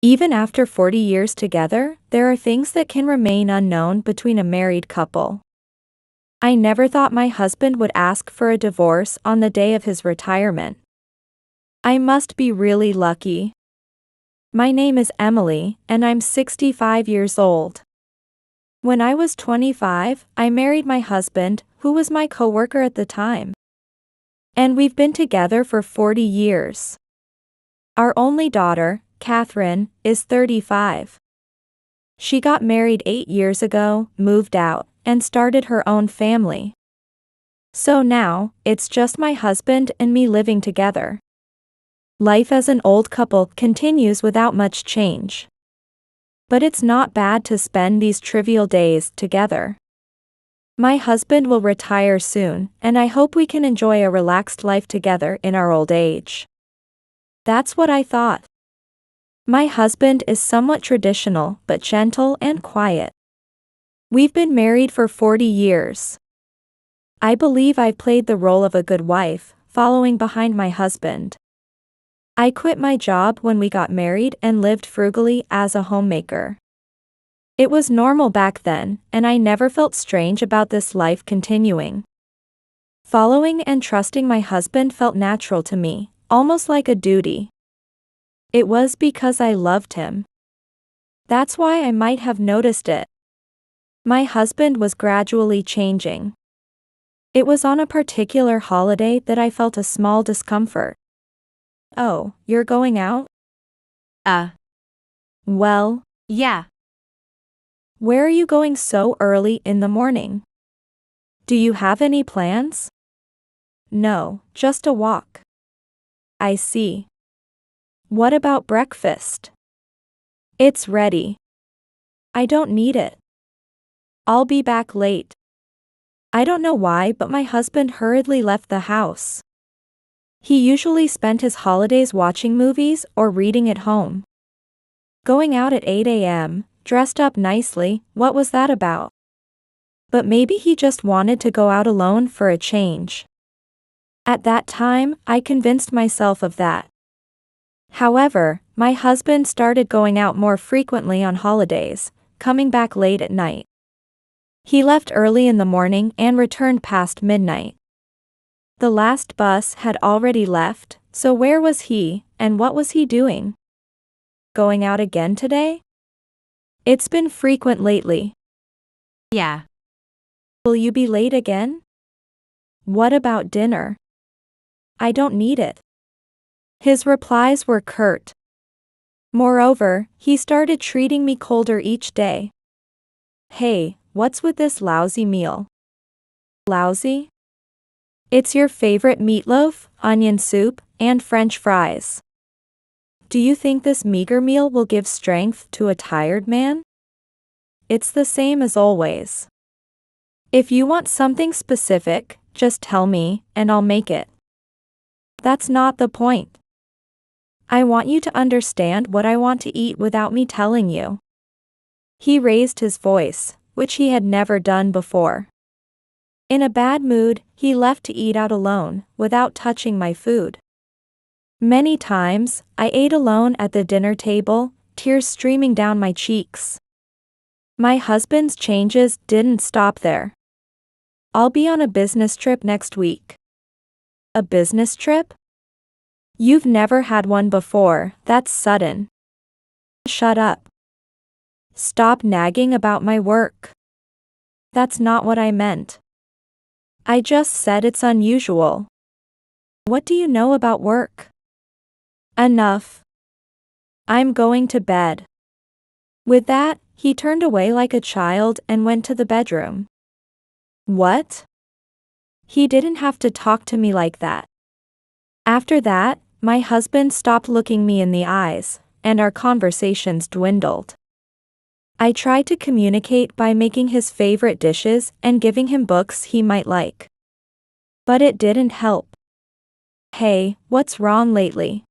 Even after 40 years together, there are things that can remain unknown between a married couple. I never thought my husband would ask for a divorce on the day of his retirement. I must be really lucky. My name is Emily, and I'm 65 years old. When I was 25, I married my husband, who was my coworker at the time. And we've been together for 40 years. Our only daughter, Catherine, is 35. She got married 8 years ago, moved out, and started her own family. So now, it's just my husband and me living together. Life as an old couple continues without much change. But it's not bad to spend these trivial days together. My husband will retire soon, and I hope we can enjoy a relaxed life together in our old age. That's what I thought. My husband is somewhat traditional but gentle and quiet. We've been married for 40 years. I believe I've played the role of a good wife, following behind my husband. I quit my job when we got married and lived frugally as a homemaker. It was normal back then, and I never felt strange about this life continuing. Following and trusting my husband felt natural to me, almost like a duty. It was because I loved him. That's why I might have noticed it. My husband was gradually changing. It was on a particular holiday that I felt a small discomfort. Oh, you're going out? Well, Yeah. where are you going so early in the morning? Do you have any plans? No, just a walk. I see. What about breakfast? It's ready. I don't need it. I'll be back late. I don't know why, but my husband hurriedly left the house. He usually spent his holidays watching movies or reading at home. Going out at 8 a.m., dressed up nicely, what was that about? But maybe he just wanted to go out alone for a change. At that time, I convinced myself of that. However, my husband started going out more frequently on holidays, coming back late at night. He left early in the morning and returned past midnight. The last bus had already left, so where was he, and what was he doing? Going out again today? It's been frequent lately. Yeah. Will you be late again? What about dinner? I don't need it. His replies were curt. Moreover, he started treating me colder each day. Hey, what's with this lousy meal? Lousy? It's your favorite meatloaf, onion soup, and French fries. Do you think this meager meal will give strength to a tired man? It's the same as always. If you want something specific, just tell me, and I'll make it. That's not the point. I want you to understand what I want to eat without me telling you. He raised his voice, which he had never done before. In a bad mood, he left to eat out alone, without touching my food. Many times, I ate alone at the dinner table, tears streaming down my cheeks. My husband's changes didn't stop there. I'll be on a business trip next week. A business trip? You've never had one before, that's sudden. Shut up. Stop nagging about my work. That's not what I meant. I just said it's unusual. What do you know about work? Enough. I'm going to bed. With that, he turned away like a child and went to the bedroom. What? He didn't have to talk to me like that. After that, my husband stopped looking me in the eyes, and our conversations dwindled. I tried to communicate by making his favorite dishes and giving him books he might like. But it didn't help. Hey, what's wrong lately?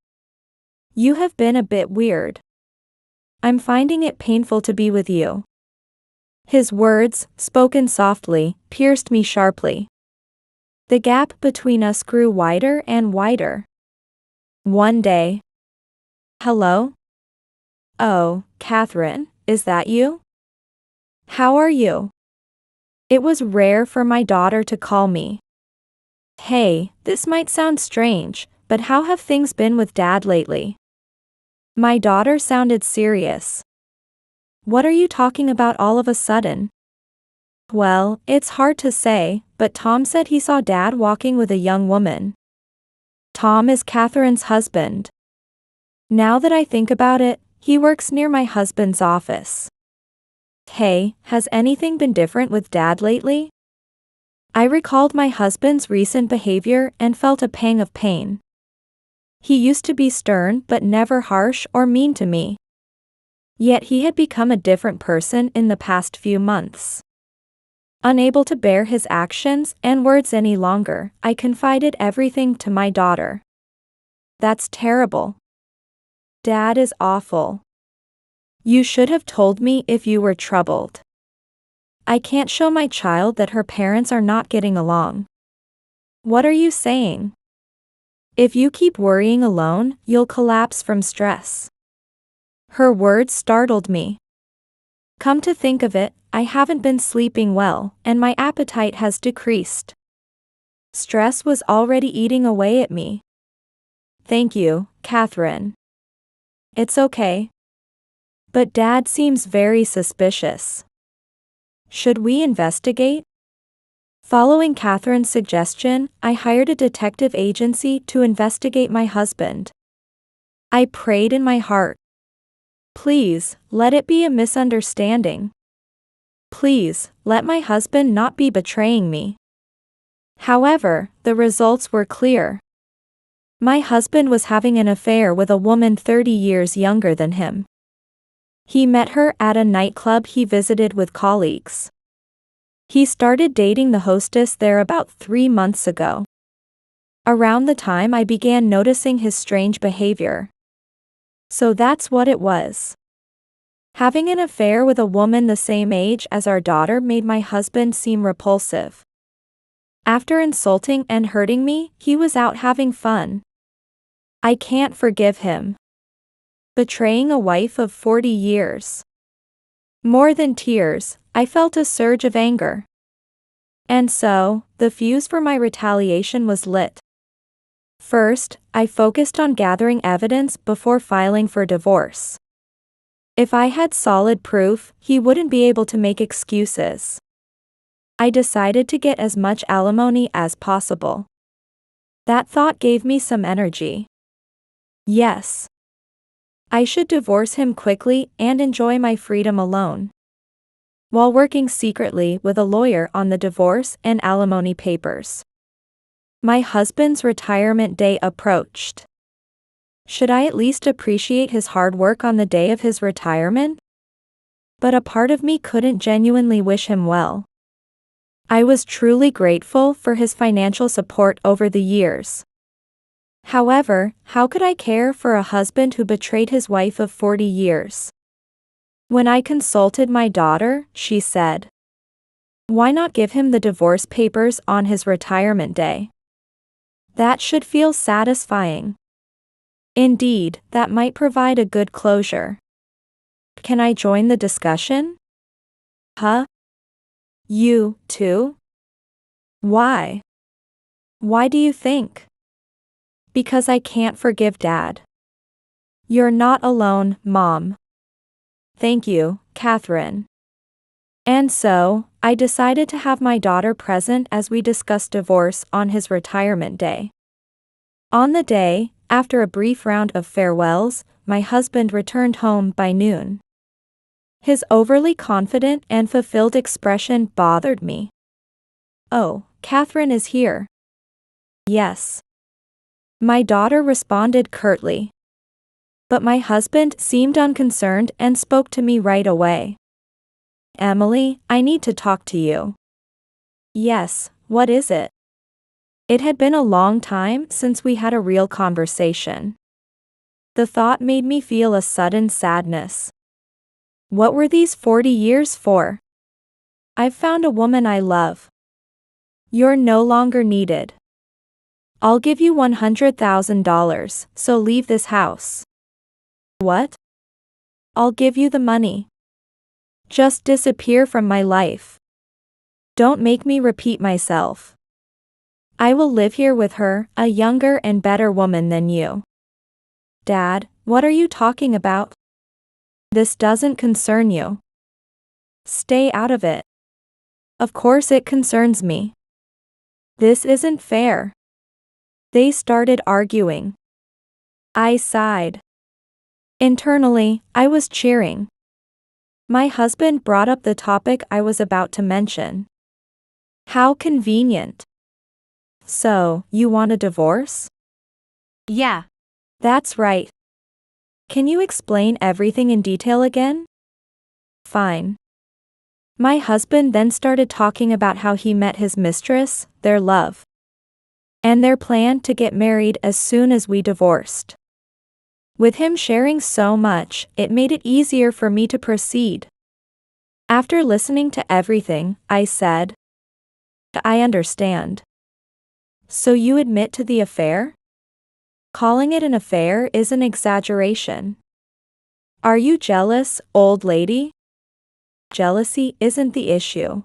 You have been a bit weird. I'm finding it painful to be with you. His words, spoken softly, pierced me sharply. The gap between us grew wider and wider. One day. Hello? Oh, Catherine, is that you? How are you? It was rare for my daughter to call me. Hey, this might sound strange, but how have things been with Dad lately? My daughter sounded serious. What are you talking about all of a sudden? Well, it's hard to say, but Tom said he saw Dad walking with a young woman. Tom is Catherine's husband. Now that I think about it, he works near my husband's office. Hey, has anything been different with Dad lately? I recalled my husband's recent behavior and felt a pang of pain. He used to be stern but never harsh or mean to me. Yet he had become a different person in the past few months. Unable to bear his actions and words any longer, I confided everything to my daughter. That's terrible. Dad is awful. You should have told me if you were troubled. I can't show my child that her parents are not getting along. What are you saying? If you keep worrying alone, you'll collapse from stress. Her words startled me. Come to think of it, I haven't been sleeping well, and my appetite has decreased. Stress was already eating away at me. Thank you, Catherine. It's okay. But Dad seems very suspicious. Should we investigate? Following Catherine's suggestion, I hired a detective agency to investigate my husband. I prayed in my heart. Please, let it be a misunderstanding. Please, let my husband not be betraying me. However, the results were clear. My husband was having an affair with a woman 30 years younger than him. He met her at a nightclub he visited with colleagues. He started dating the hostess there about 3 months ago. Around the time I began noticing his strange behavior. So that's what it was. Having an affair with a woman the same age as our daughter made my husband seem repulsive. After insulting and hurting me, he was out having fun. I can't forgive him. Betraying a wife of 40 years. More than tears, I felt a surge of anger. And so, the fuse for my retaliation was lit. First, I focused on gathering evidence before filing for divorce. If I had solid proof, he wouldn't be able to make excuses. I decided to get as much alimony as possible. That thought gave me some energy. Yes. I should divorce him quickly and enjoy my freedom alone. While working secretly with a lawyer on the divorce and alimony papers. My husband's retirement day approached. Should I at least appreciate his hard work on the day of his retirement? But a part of me couldn't genuinely wish him well. I was truly grateful for his financial support over the years. However, how could I care for a husband who betrayed his wife of 40 years? When I consulted my daughter, she said, "Why not give him the divorce papers on his retirement day? That should feel satisfying." Indeed, that might provide a good closure. Can I join the discussion? Huh? You, too? Why? Why do you think? Because I can't forgive Dad. You're not alone, Mom. Thank you, Catherine. And so, I decided to have my daughter present as we discussed divorce on his retirement day. On the day, after a brief round of farewells, my husband returned home by noon. His overly confident and fulfilled expression bothered me. "Oh, Catherine is here." "Yes." My daughter responded curtly. But my husband seemed unconcerned and spoke to me right away. "Emily, I need to talk to you." "Yes, what is it?" It had been a long time since we had a real conversation. The thought made me feel a sudden sadness. What were these 40 years for? I've found a woman I love. You're no longer needed. I'll give you $100,000, so leave this house. What? I'll give you the money. Just disappear from my life. Don't make me repeat myself. I will live here with her, a younger and better woman than you. Dad, what are you talking about? This doesn't concern you. Stay out of it. Of course it concerns me. This isn't fair. They started arguing. I sighed. Internally, I was cheering. My husband brought up the topic I was about to mention. How convenient. So, you want a divorce? Yeah. That's right. Can you explain everything in detail again? Fine. My husband then started talking about how he met his mistress, their love, and their plan to get married as soon as we divorced. With him sharing so much, it made it easier for me to proceed. After listening to everything, I said, I understand. So you admit to the affair? Calling it an affair is an exaggeration. Are you jealous, old lady? Jealousy isn't the issue.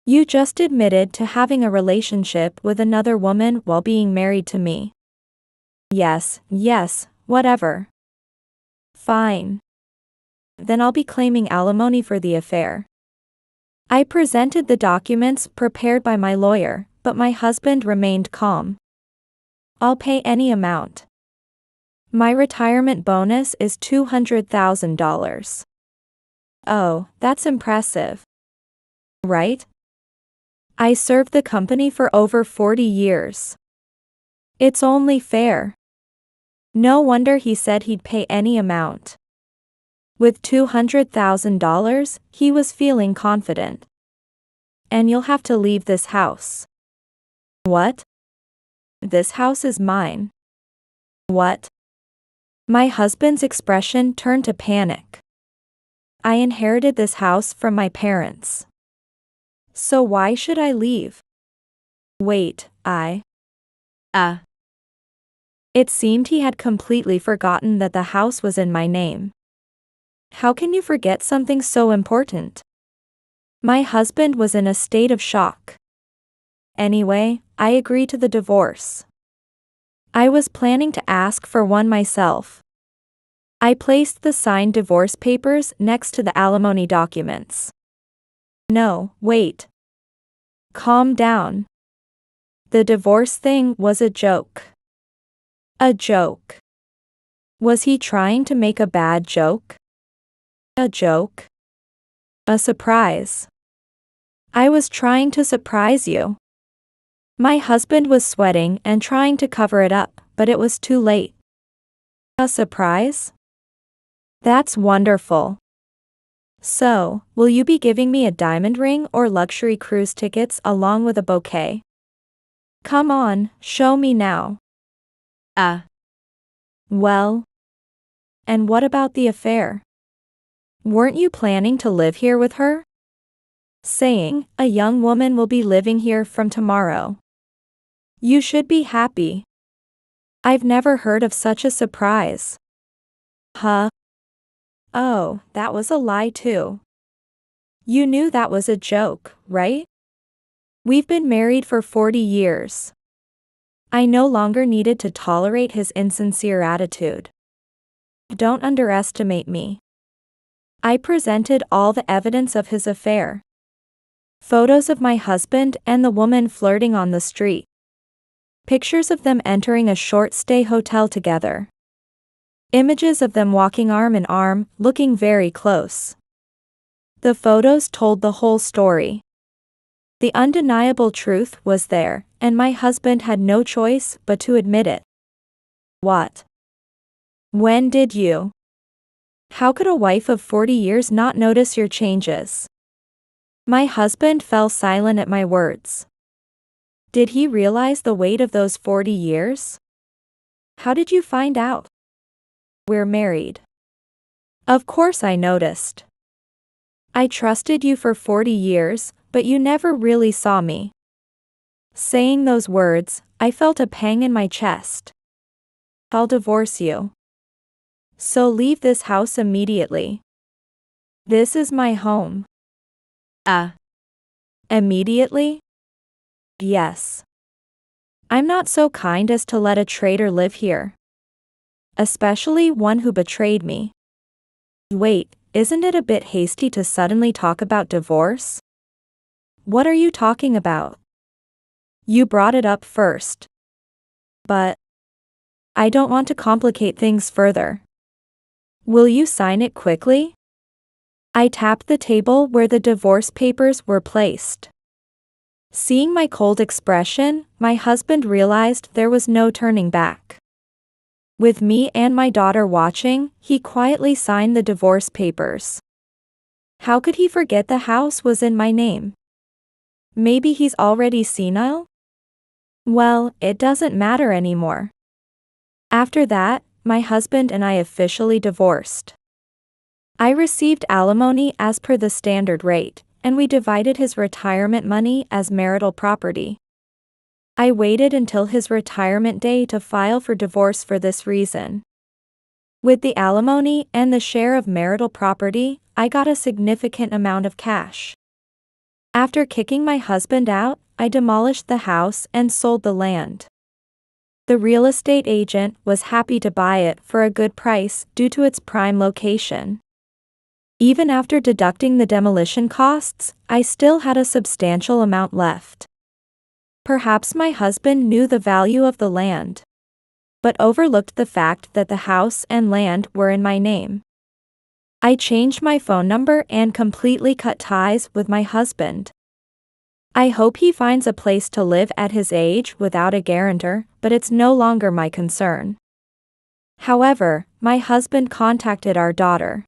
You just admitted to having a relationship with another woman while being married to me. Yes, whatever. Fine. Then I'll be claiming alimony for the affair. I presented the documents prepared by my lawyer, but my husband remained calm. I'll pay any amount. My retirement bonus is $200,000. Oh, that's impressive. Right? I served the company for over 40 years. It's only fair. No wonder he said he'd pay any amount. With $200,000, he was feeling confident. And you'll have to leave this house. What? This house is mine. What? My husband's expression turned to panic. I inherited this house from my parents. So why should I leave? Wait, It seemed he had completely forgotten that the house was in my name. How can you forget something so important? My husband was in a state of shock. Anyway, I agreed to the divorce. I was planning to ask for one myself. I placed the signed divorce papers next to the alimony documents. No, wait. Calm down. The divorce thing was a joke. A joke. Was he trying to make a bad joke? A joke? A surprise. I was trying to surprise you. My husband was sweating and trying to cover it up, but it was too late. A surprise? That's wonderful. So, will you be giving me a diamond ring or luxury cruise tickets along with a bouquet? Come on, show me now. Well? And what about the affair? Weren't you planning to live here with her? Saying, a young woman will be living here from tomorrow. You should be happy. I've never heard of such a surprise. Huh? Oh, that was a lie too. You knew that was a joke, right? We've been married for 40 years. I no longer needed to tolerate his insincere attitude. Don't underestimate me. I presented all the evidence of his affair. Photos of my husband and the woman flirting on the street. Pictures of them entering a short-stay hotel together. Images of them walking arm in arm, looking very close. The photos told the whole story. The undeniable truth was there, and my husband had no choice but to admit it. What? When did you? How could a wife of 40 years not notice your changes? My husband fell silent at my words. Did he realize the weight of those 40 years? How did you find out? We're married. Of course I noticed. I trusted you for 40 years, but you never really saw me. Saying those words, I felt a pang in my chest. I'll divorce you. So leave this house immediately. This is my home. Immediately? Yes. I'm not so kind as to let a traitor live here. Especially one who betrayed me. Wait, isn't it a bit hasty to suddenly talk about divorce? What are you talking about? You brought it up first. But I don't want to complicate things further. Will you sign it quickly? I tapped the table where the divorce papers were placed. Seeing my cold expression, my husband realized there was no turning back. With me and my daughter watching, he quietly signed the divorce papers. How could he forget the house was in my name? Maybe he's already senile? Well, it doesn't matter anymore. After that, my husband and I officially divorced. I received alimony as per the standard rate, and we divided his retirement money as marital property. I waited until his retirement day to file for divorce for this reason. With the alimony and the share of marital property, I got a significant amount of cash. After kicking my husband out, I demolished the house and sold the land. The real estate agent was happy to buy it for a good price due to its prime location. Even after deducting the demolition costs, I still had a substantial amount left. Perhaps my husband knew the value of the land, but overlooked the fact that the house and land were in my name. I changed my phone number and completely cut ties with my husband. I hope he finds a place to live at his age without a guarantor, but it's no longer my concern. However, my husband contacted our daughter.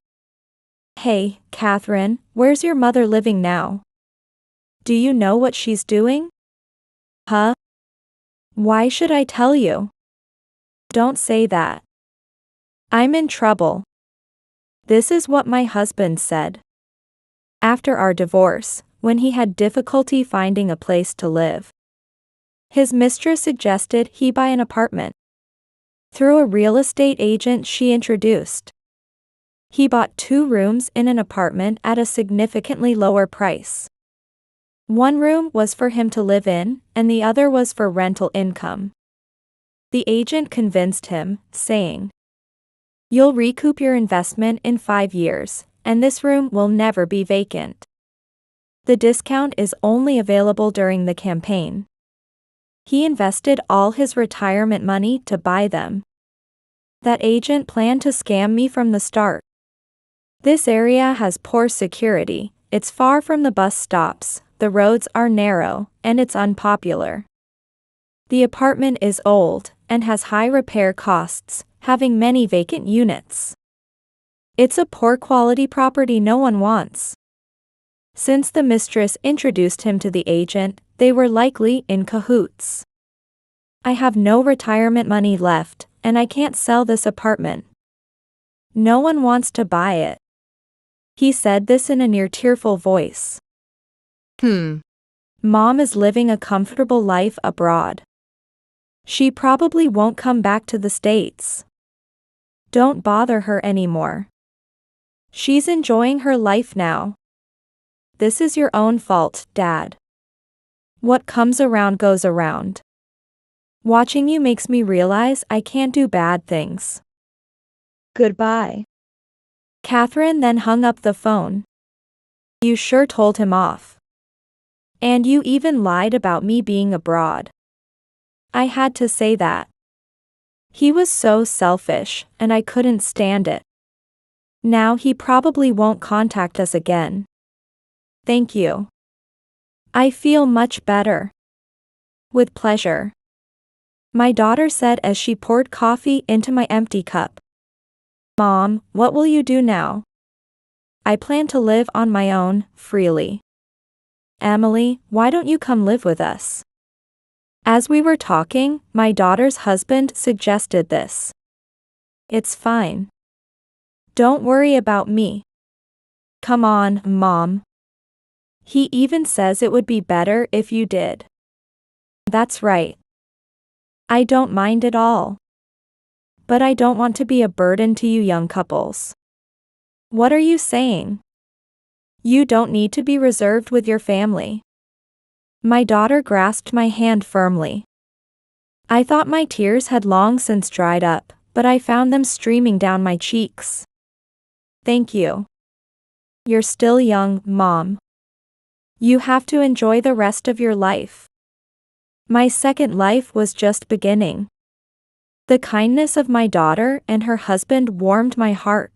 Hey, Catherine, where's your mother living now? Do you know what she's doing? Huh? Why should I tell you? Don't say that. I'm in trouble. This is what my husband said. After our divorce, when he had difficulty finding a place to live, his mistress suggested he buy an apartment. Through a real estate agent she introduced. He bought 2 rooms in an apartment at a significantly lower price. One room was for him to live in, and the other was for rental income. The agent convinced him, saying, "You'll recoup your investment in 5 years, and this room will never be vacant. The discount is only available during the campaign." He invested all his retirement money to buy them. That agent planned to scam me from the start. This area has poor security, it's far from the bus stops, the roads are narrow, and it's unpopular. The apartment is old, and has high repair costs, having many vacant units. It's a poor quality property no one wants. Since the mistress introduced him to the agent, they were likely in cahoots. I have no retirement money left, and I can't sell this apartment. No one wants to buy it. He said this in a near tearful voice. Mom is living a comfortable life abroad. She probably won't come back to the States. Don't bother her anymore. She's enjoying her life now. This is your own fault, Dad. What comes around goes around. Watching you makes me realize I can't do bad things. Goodbye. Catherine then hung up the phone. You sure told him off. And you even lied about me being abroad. I had to say that. He was so selfish, and I couldn't stand it. Now he probably won't contact us again. Thank you. I feel much better. With pleasure. My daughter said as she poured coffee into my empty cup. Mom, what will you do now? I plan to live on my own, freely. Emily, why don't you come live with us? As we were talking, my daughter's husband suggested this. It's fine. Don't worry about me. Come on, Mom. He even says it would be better if you did. That's right. I don't mind at all. But I don't want to be a burden to you young couples. What are you saying? You don't need to be reserved with your family. My daughter grasped my hand firmly. I thought my tears had long since dried up, but I found them streaming down my cheeks. Thank you. You're still young, Mom. You have to enjoy the rest of your life. My second life was just beginning. The kindness of my daughter and her husband warmed my heart.